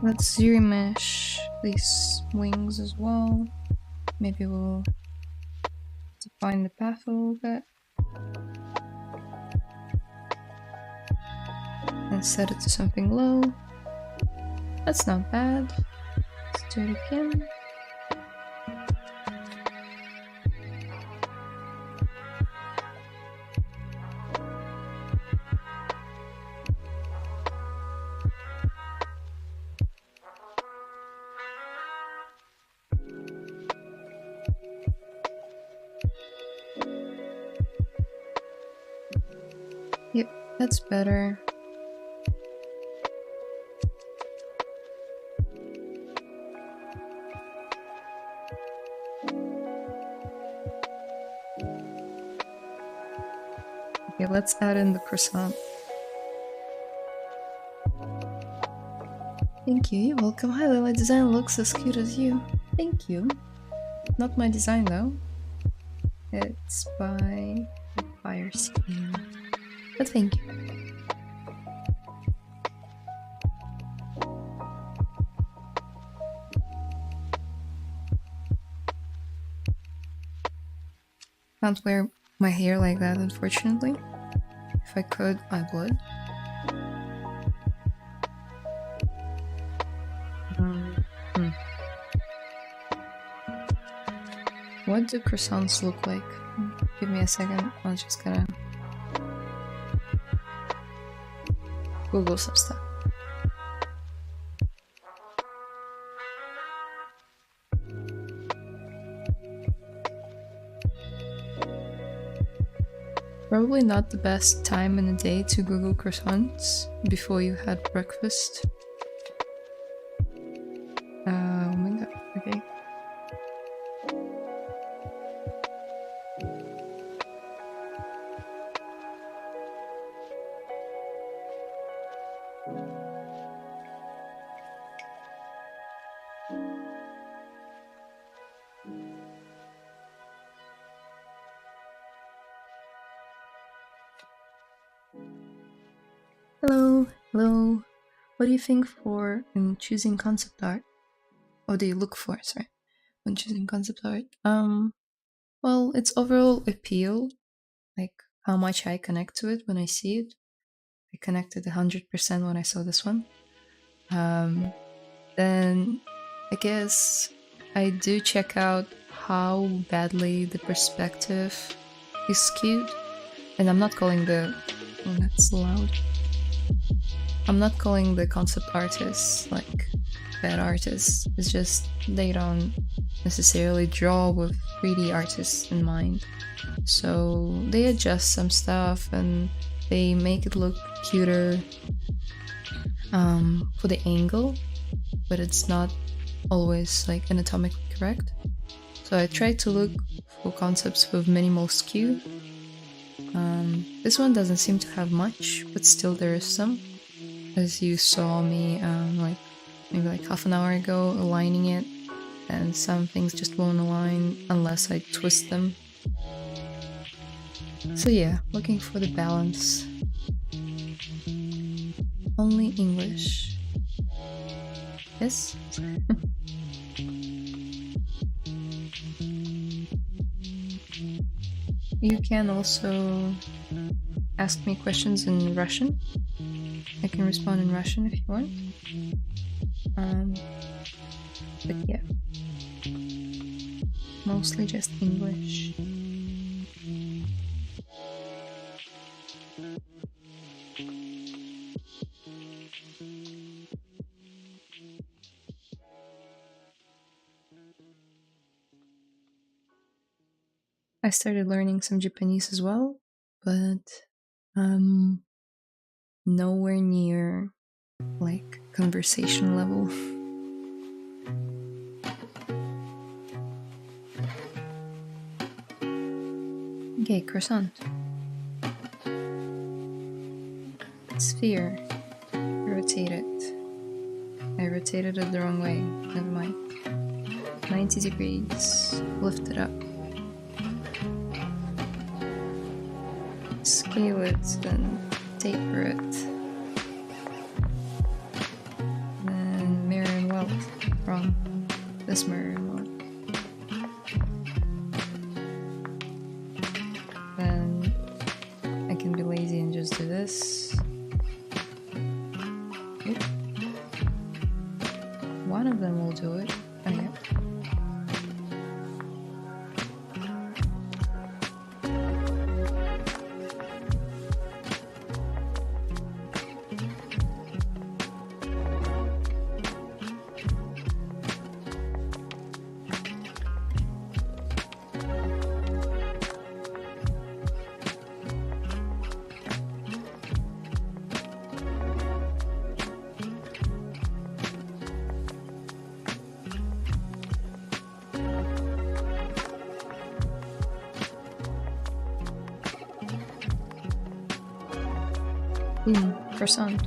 Let's Z-remesh these wings as well. Maybe we'll define the path a little bit. And set it to something low. That's not bad. Let's do it again. Yep, that's better. Okay, let's add in the croissant. Thank you, you're welcome. Hi Layla, design looks as cute as you. Thank you. Not my design though. It's by Fire Scheme. But thank you. Can't wear my hair like that, unfortunately. If I could, I would. What do croissants look like? Give me a second. I'm just gonna Google some stuff. Probably not the best time in the day to Google croissants before you had breakfast. Oh my god, okay. Hello. What do you think for in choosing concept art? What do you look for, sorry, when choosing concept art? Well, its overall appeal, like how much I connect to it when I see it. I connected 100% when I saw this one. Then I guess I do check out how badly the perspective is skewed. And I'm not calling the... Oh, that's loud. I'm not calling the concept artists like bad artists. It's just they don't necessarily draw with 3D artists in mind. So they adjust some stuff and they make it look cuter for the angle, but it's not always like anatomically correct. So I try to look for concepts with minimal skew. This one doesn't seem to have much, but still there is some. As you saw me like maybe like half an hour ago aligning it, and some things just won't align unless I twist them. So yeah, looking for the balance. Only English. Yes? You can also ask me questions in Russian. I can respond in Russian if you want. But yeah, mostly just English. I started learning some Japanese as well, but nowhere near like conversation level. Okay, croissant. Sphere. Rotate it. I rotated it the wrong way. Never mind. 90 degrees. Lift it up. Scale it and taper it. Then mirror and weld. Wrong. This mirror and weld. Then I can be lazy and just do this. Oop. One of them will do it. Oh yeah. Croissant.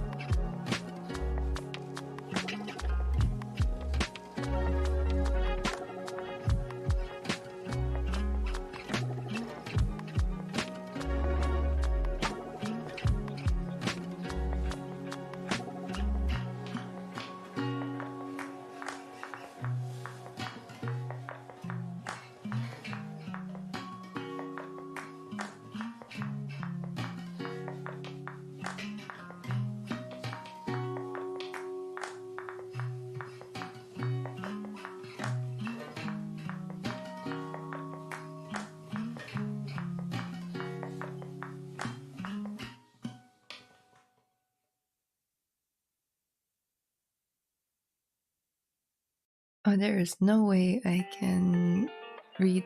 Oh, there is no way I can read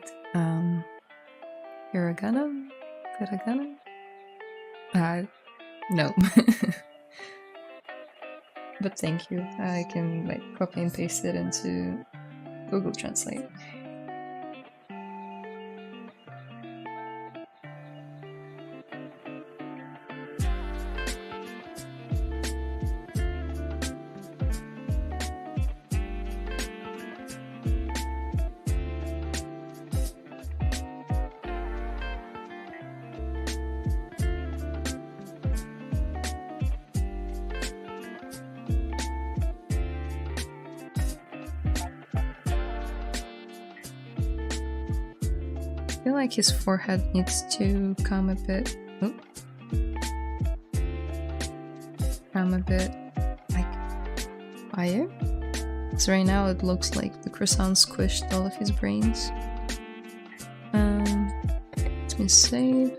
hiragana? Katakana? No. But thank you. I can like copy and paste it into Google Translate. I feel like his forehead needs to come a bit. Oop. Come a bit like higher. So right now it looks like the croissant squished all of his brains. Let me save.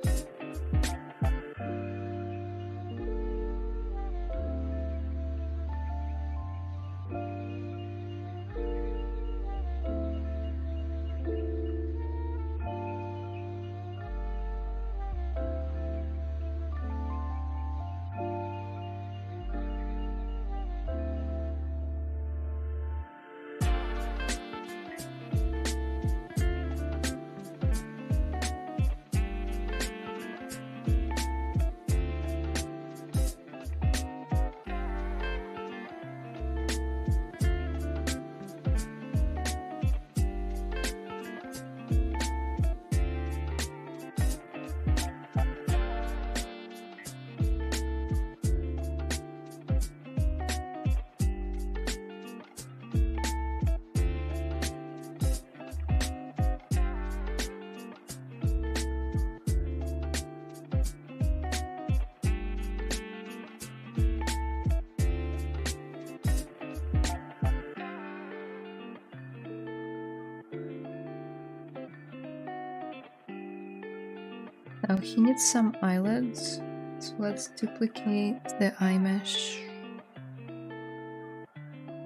Now he needs some eyelids, so let's duplicate the eye mesh.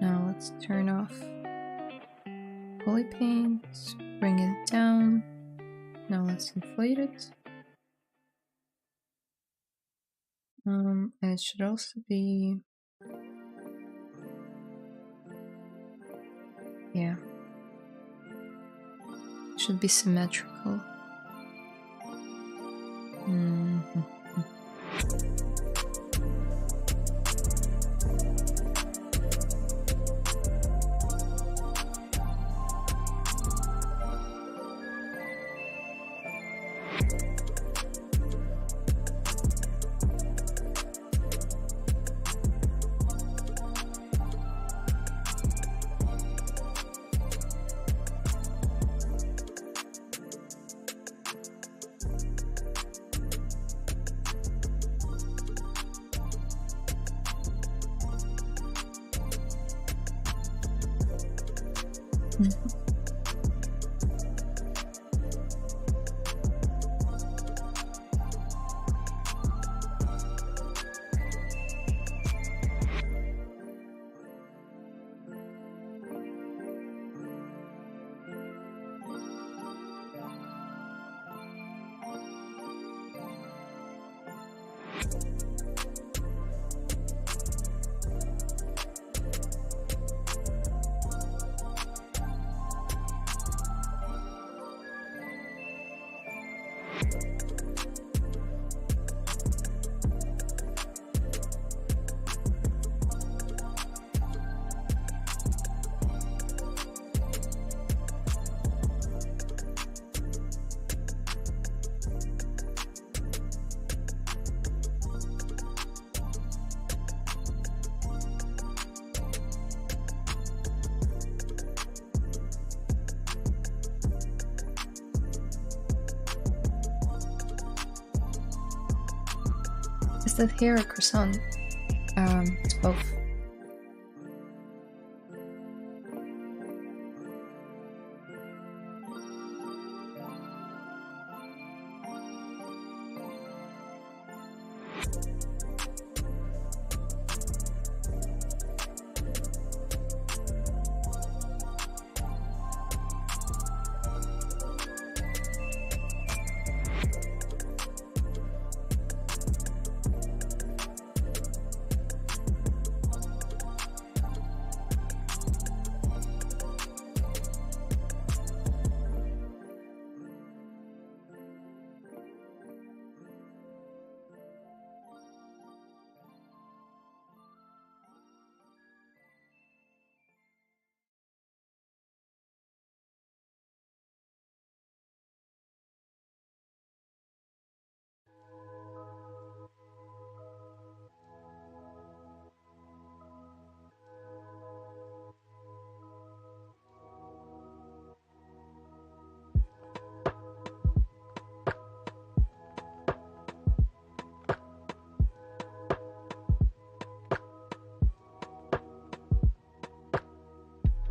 Now let's turn off Polypaint, bring it down. Now let's inflate it. And it should also be, yeah, it should be symmetrical. Is that here a croissant? It's both.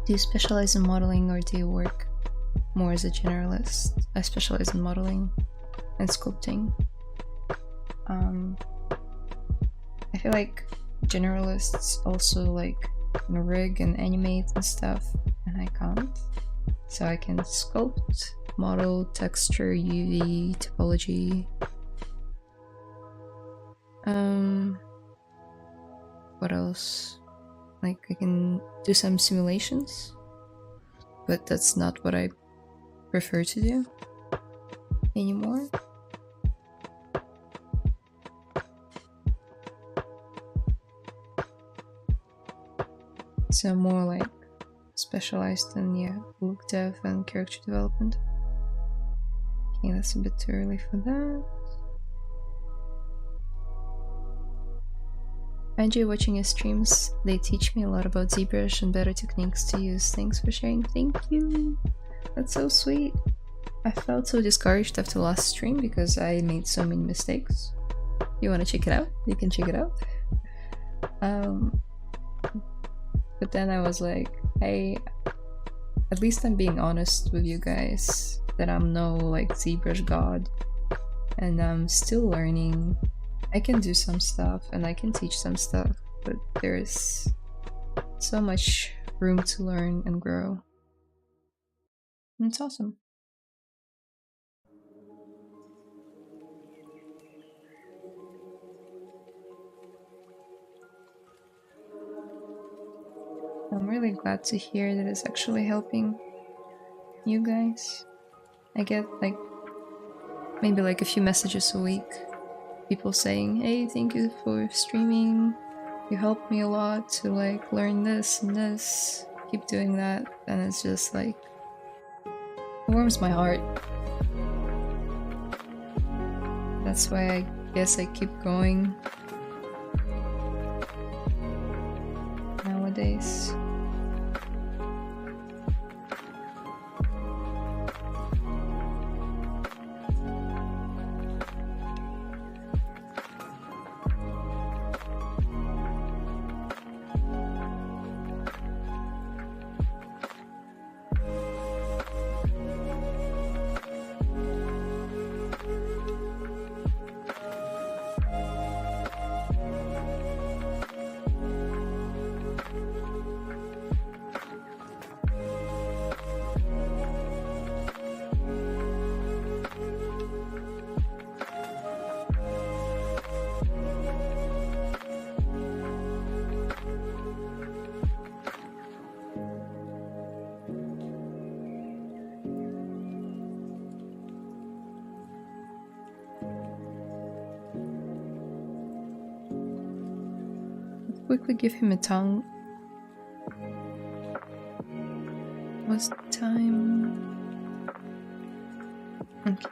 Do you specialize in modeling or do you work more as a generalist? I specialize in modeling and sculpting. I feel like generalists also like can rig and animate and stuff, and I can't. So I can sculpt, model, texture, UV, topology. What else? Like I can do some simulations, but that's not what I prefer to do anymore. So more like specialized in look dev and character development. Okay, that's a bit too early for that. I enjoy watching your streams. They teach me a lot about ZBrush and better techniques to use. Thanks for sharing. Thank you. That's so sweet. I felt so discouraged after last stream because I made so many mistakes. You want to check it out? You can check it out. But then I was like, hey, at least I'm being honest with you guys that I'm no like ZBrush god, and I'm still learning. I can do some stuff and I can teach some stuff, but there's so much room to learn and grow. And it's awesome. I'm really glad to hear that it's actually helping you guys. I get like maybe like a few messages a week, people saying, hey, thank you for streaming, you helped me a lot to like learn this and this, keep doing that. And it's just like, it warms my heart. That's why I guess I keep going nowadays. Quickly give him a tongue. What's the time? Okay.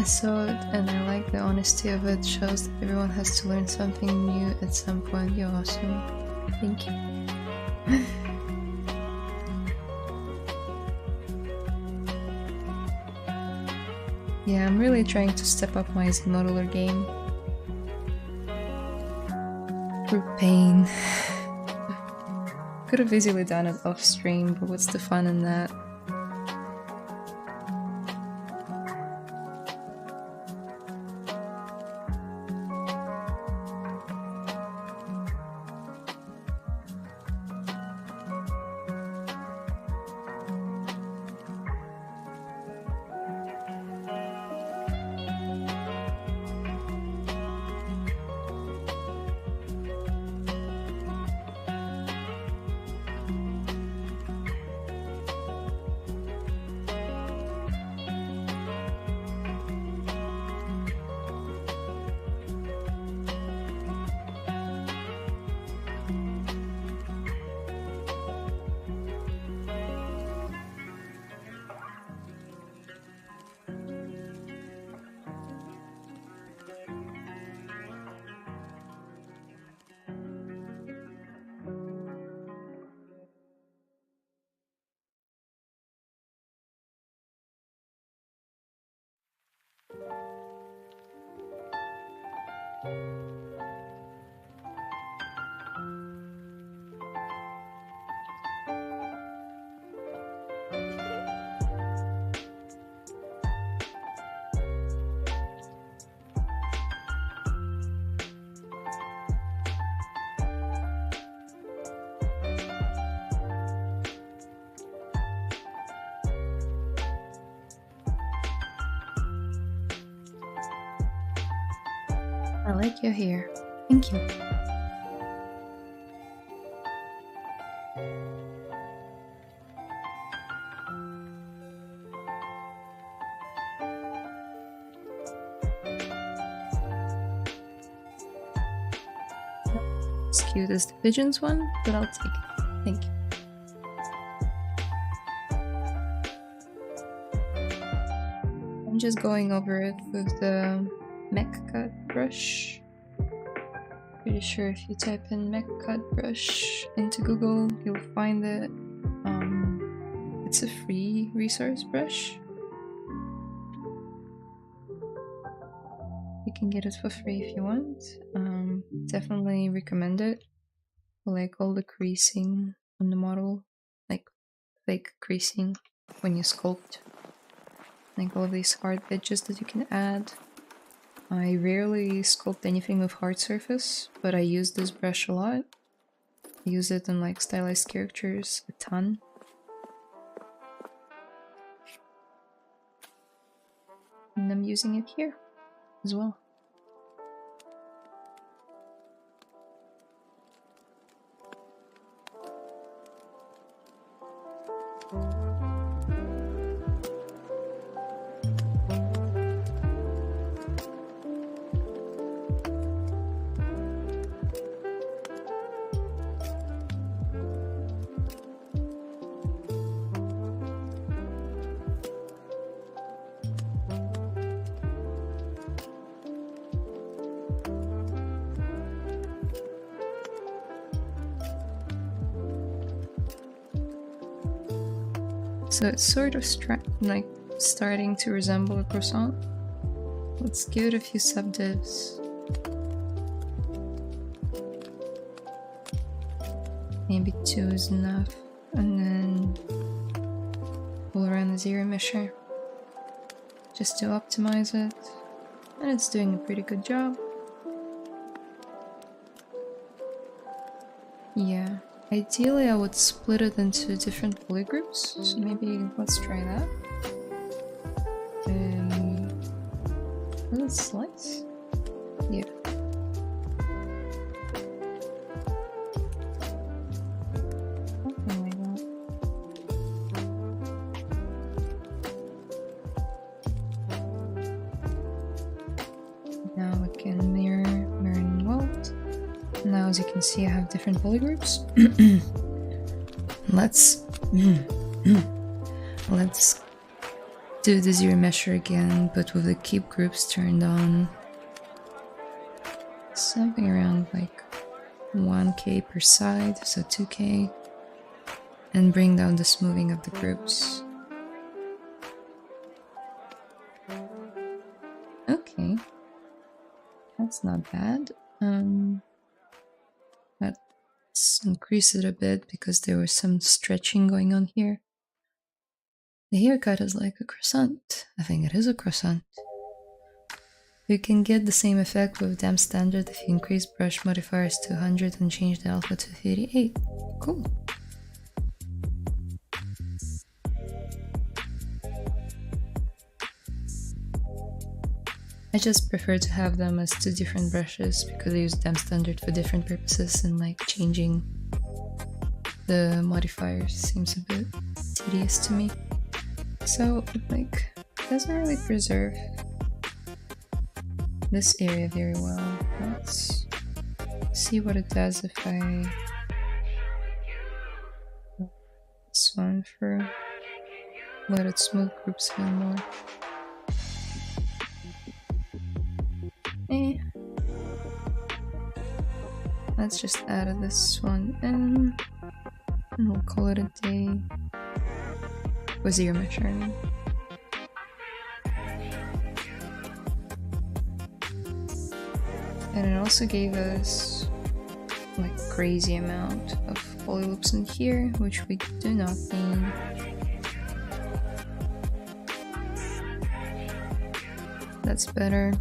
I saw it and I like the honesty of it. Shows that everyone has to learn something new at some point. You're awesome. Thank you. Yeah, I'm really trying to step up my Z-modeler game. Through pain. Could have easily done it off stream, but what's the fun in that? I like your hair. Thank you. As cute as the pigeons one, but I'll take it. Thank you. I'm just going over it with the mech cut brush. Pretty sure if you type in mech cut brush into Google, you'll find it. It's a free resource brush. You can get it for free if you want. Definitely recommend it. I like all the creasing on the model, like fake creasing when you sculpt. Like all of these hard edges that you can add. I rarely sculpt anything with hard surface, but I use this brush a lot. I use it in like stylized characters a ton. And I'm using it here as well. So it's sort of like starting to resemble a croissant. Let's give it a few subdivs. Maybe 2 is enough. And then pull around the zero measure just to optimize it. And it's doing a pretty good job. Yeah. Ideally, I would split it into different poly groups, so maybe let's try that. Let's slice? Yeah. Something like that. Now we can mirror and weld. Now, as you can see, I have different poly groups. Let's do the zero measure again, but with the keep groups turned on. Something around like 1k per side, so 2k. And bring down the smoothing of the groups. Okay. That's not bad. Let's increase it a bit because there was some stretching going on here. The haircut is like a croissant. I think it is a croissant. You can get the same effect with damp standard if you increase brush modifiers to 100 and change the alpha to 38. Cool. I just prefer to have them as two different brushes because I use damp standard for different purposes, and like changing the modifiers seems a bit tedious to me. So it like doesn't really preserve this area very well. Let's see what it does if I this one for let it smooth groups even more. Let's just add this one in, and we'll call it a day. With zero measure, I mean. And it also gave us like crazy amount of poly loops in here, which we do not need. That's better.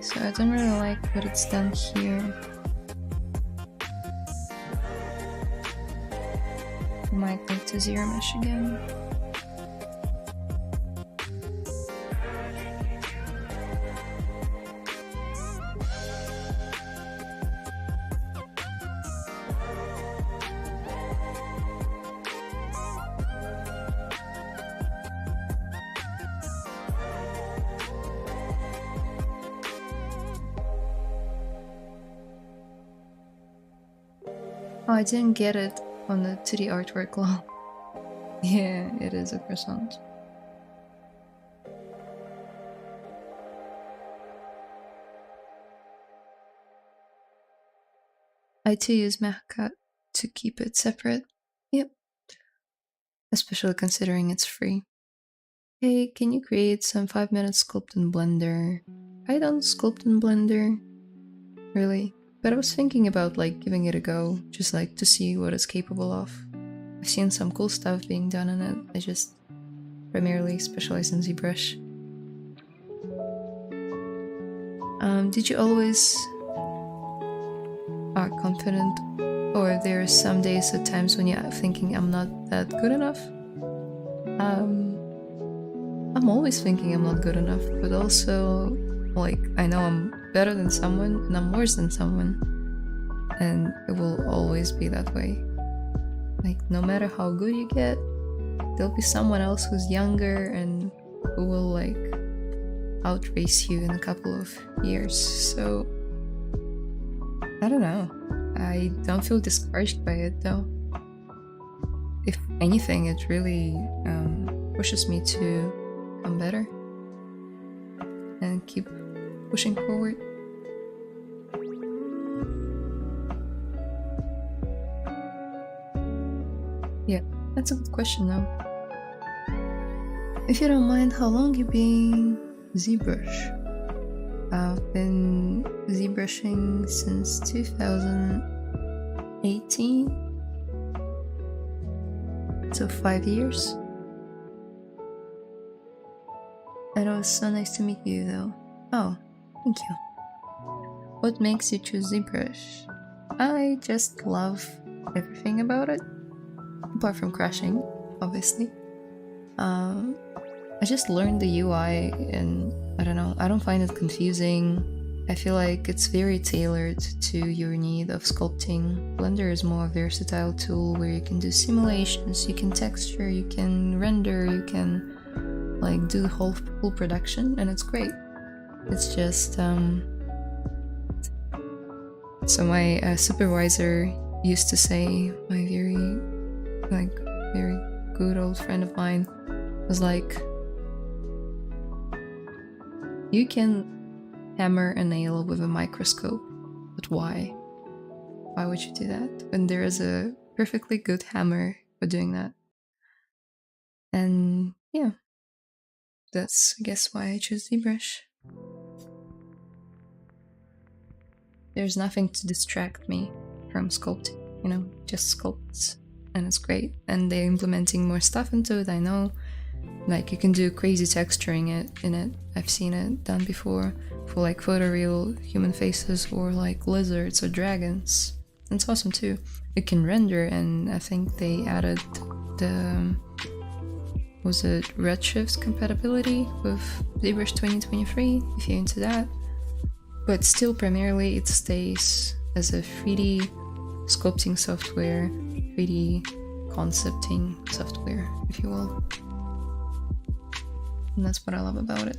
So I don't really like what it's done here. Might need to zero mesh again. Oh, I didn't get it on the 2D artwork law. Yeah, it is a croissant. I too use Mahkat to keep it separate. Yep. Especially considering it's free. Hey, can you create some 5-minute sculpt in Blender? I don't sculpt in Blender. Really. But I was thinking about like giving it a go, just like to see what it's capable of. I've seen some cool stuff being done in it. I just primarily specialize in ZBrush. Did you always are confident, or there are some days or times when you're thinking I'm not that good enough? I'm always thinking I'm not good enough, but also like I know I'm better than someone and I'm worse than someone, and it will always be that way. Like no matter how good you get, there'll be someone else who's younger and who will like outrace you in a couple of years. So I don't know, I don't feel discouraged by it though. If anything, it really pushes me to become better and keep pushing forward. Yeah, that's a good question though. If you don't mind, how long you been ZBrush? I've been ZBrushing since 2018, so 5 years. And it was so nice to meet you though. Oh, thank you. What makes you choose ZBrush? I just love everything about it, apart from crashing, obviously. I just learned the UI and I don't know, I don't find it confusing. I feel like it's very tailored to your need of sculpting. Blender is more a versatile tool where you can do simulations, you can texture, you can render, you can like do the whole full production, and it's great. It's just so my supervisor used to say, my very good old friend of mine was like, you can hammer a nail with a microscope, but why? Why would you do that when there is a perfectly good hammer for doing that? And yeah, that's I guess why I choose ZBrush. There's nothing to distract me from sculpting, you know, just sculpts, and it's great. And they're implementing more stuff into it, I know. Like, you can do crazy texturing in it. I've seen it done before for like photoreal human faces or like lizards or dragons. It's awesome too. You can render, and I think they added the was it Redshift compatibility with ZBrush 2023 if you're into that. But still, primarily it stays as a 3D sculpting software, 3D concepting software, if you will. And that's what I love about it.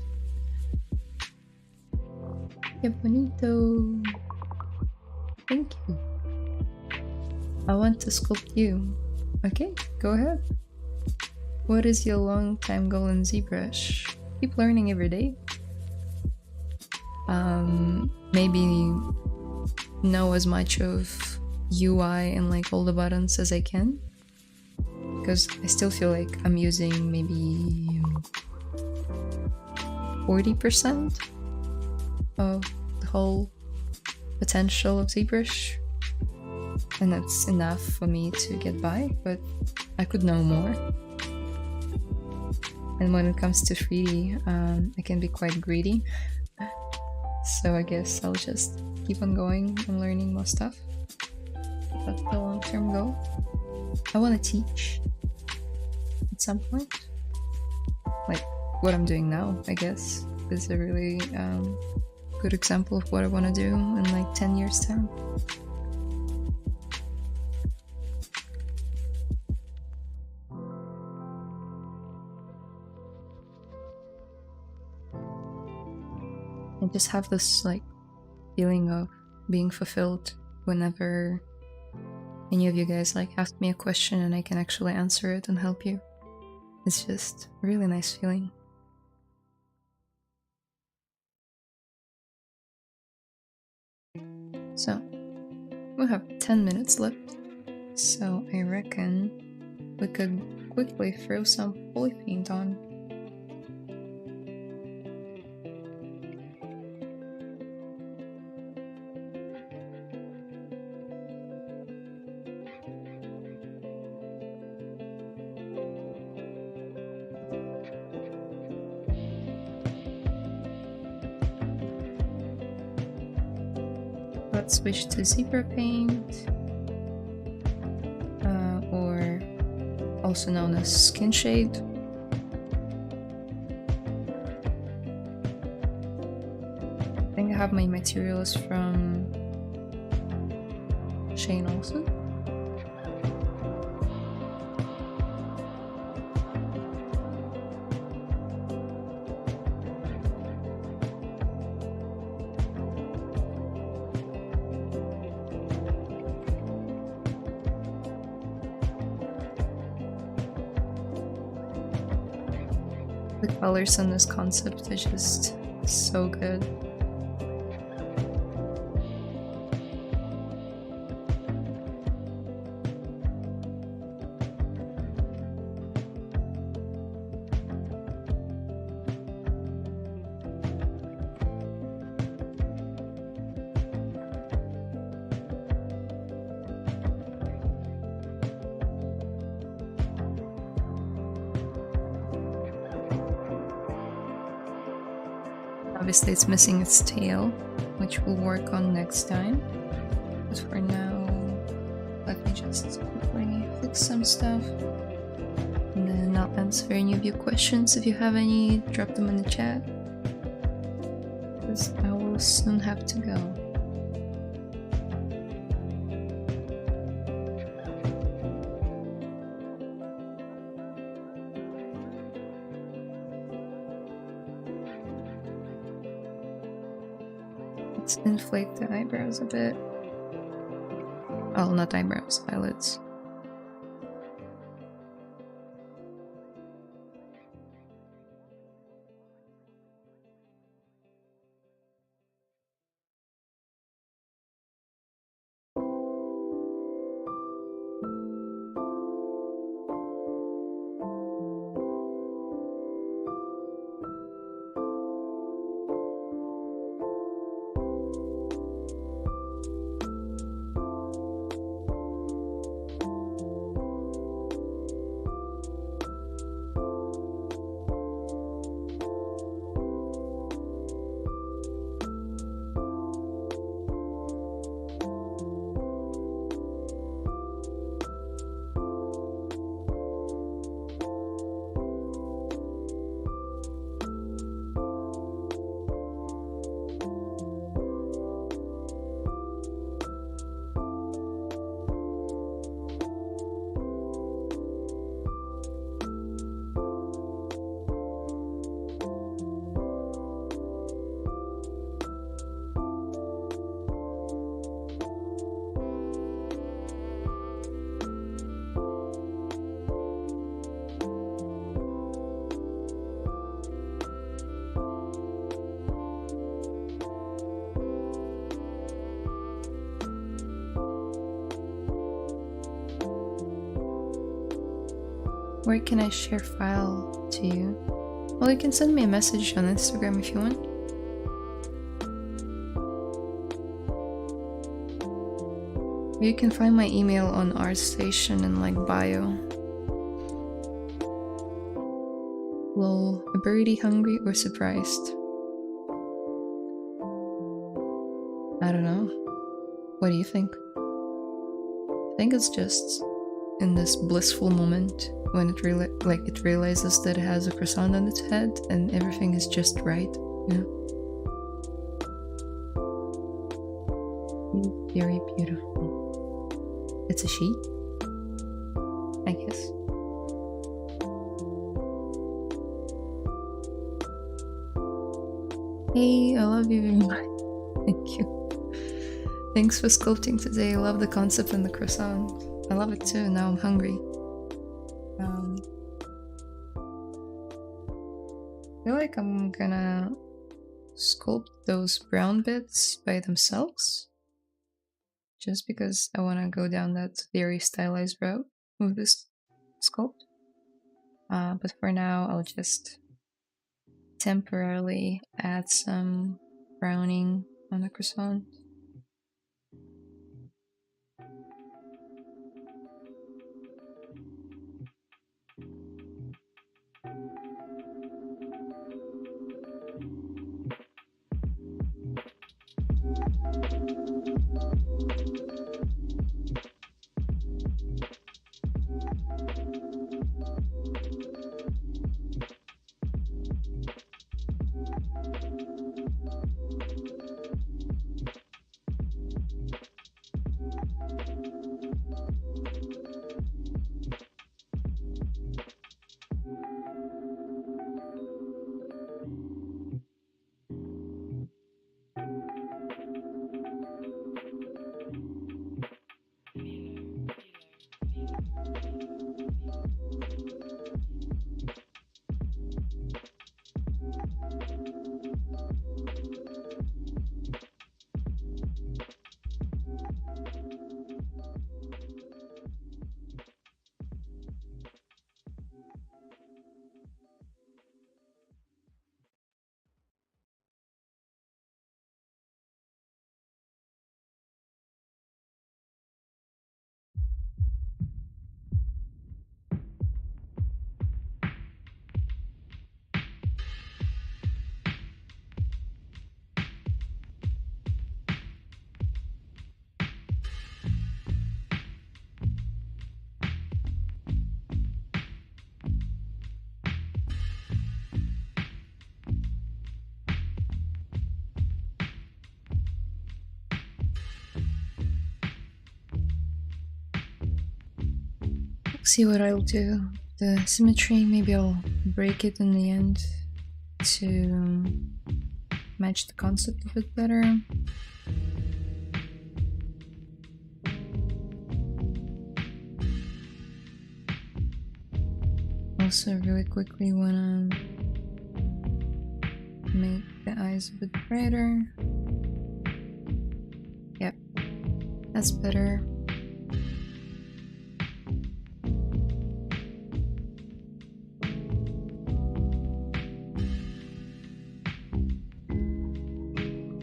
Que bonito. Thank you. I want to sculpt you. Okay, go ahead. What is your long-time goal in ZBrush? Keep learning every day. Maybe know as much of UI and like all the buttons as I can. Because I still feel like I'm using maybe 40% of the whole potential of ZBrush, and that's enough for me to get by, but I could know more. And when it comes to 3D, I can be quite greedy, so I guess I'll just keep on going and learning more stuff. That's the long-term goal. I want to teach at some point, like what I'm doing now, I guess, is a really good example of what I want to do in like 10 years time. I just have this like feeling of being fulfilled whenever any of you guys like ask me a question and I can actually answer it and help you. It's just a really nice feeling. So, we have 10 minutes left, so I reckon we could quickly throw some polypaint on. Let's switch to zebra paint, or also known as skin shade. I think I have my materials from Shane Olsen. The colors in this concept are just so good. Obviously it's missing its tail, which we'll work on next time. But for now, let me just quickly fix some stuff. And then I'll answer any of your questions. If you have any, drop them in the chat. Because I will soon have to go. Let's inflate the eyebrows a bit. Oh, not eyebrows, eyelids. Where can I share file to you? Well, you can send me a message on Instagram if you want. You can find my email on ArtStation in like bio. Lol, a birdie hungry or surprised? I don't know. What do you think? I think it's just in this blissful moment when it realizes that it has a croissant on its head and everything is just right, you know? Very beautiful. It's a she? I guess. Hey, I love you very much. Thank you. Thanks for sculpting today. I love the concept and the croissant. I love it too. Now I'm hungry. I feel like I'm gonna sculpt those brown bits by themselves. Just because I want to go down that very stylized route with this sculpt. But for now, I'll just temporarily add some browning on the croissant. see what I'll do. The symmetry, maybe I'll break it in the end to match the concept a bit better. Also really quickly wanna make the eyes a bit brighter. Yep, that's better.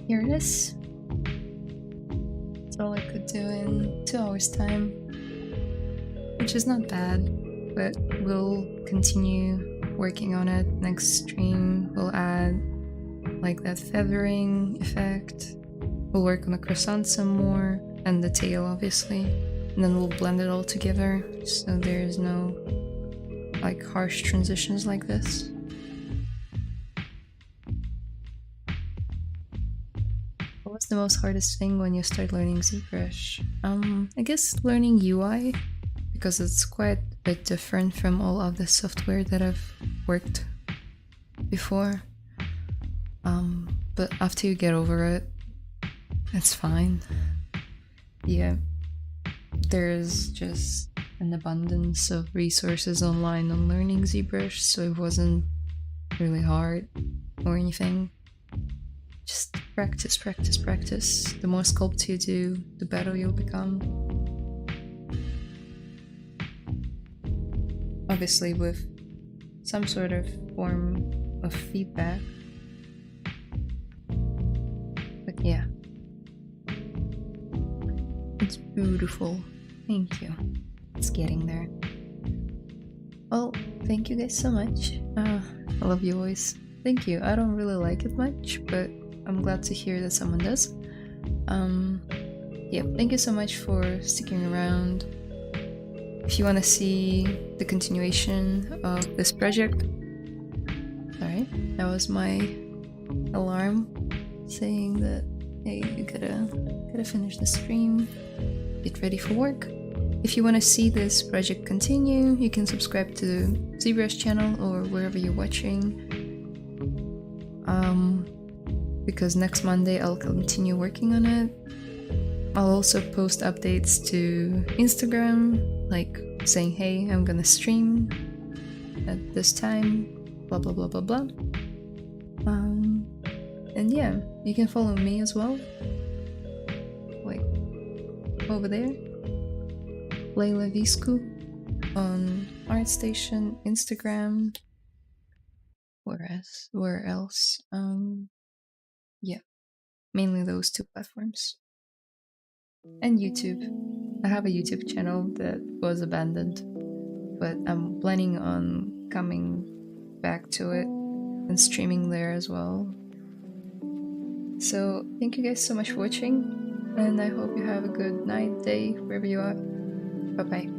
Here it is. That's all I could do in 2 hours time, which is not bad, but we'll continue working on it. Next stream we'll add like that feathering effect. We'll work on the croissant some more, and the tail obviously, and then we'll blend it all together so there's no like harsh transitions like this. What was the most hardest thing when you start learning ZBrush? I guess learning UI, because it's quite a bit different from all of the software that I've worked before. But after you get over it, it's fine. Yeah, there's just an abundance of resources online on learning ZBrush, so it wasn't really hard or anything. Just practice, practice, practice. The more sculpts you do, the better you'll become. Obviously with some sort of form of feedback. But yeah. It's beautiful. Thank you. It's getting there. Well, thank you guys so much. I love your voice. Thank you. I don't really like it much, but I'm glad to hear that someone does. Yeah, thank you so much for sticking around. If you want to see the continuation of this project, sorry, that was my alarm saying that, hey, you gotta finish the stream, get ready for work. If you want to see this project continue, you can subscribe to the ZBrush channel or wherever you're watching. Because next Monday I'll continue working on it. I'll also post updates to Instagram, like saying, hey, I'm gonna stream at this time, blah blah blah blah blah. And yeah, you can follow me as well, like over there, Layla Viscu on ArtStation, Instagram. Where else? Yeah, mainly those 2 platforms. And YouTube. I have a YouTube channel that was abandoned, but I'm planning on coming back to it and streaming there as well. So thank you guys so much for watching, and I hope you have a good night, day, wherever you are. Bye bye.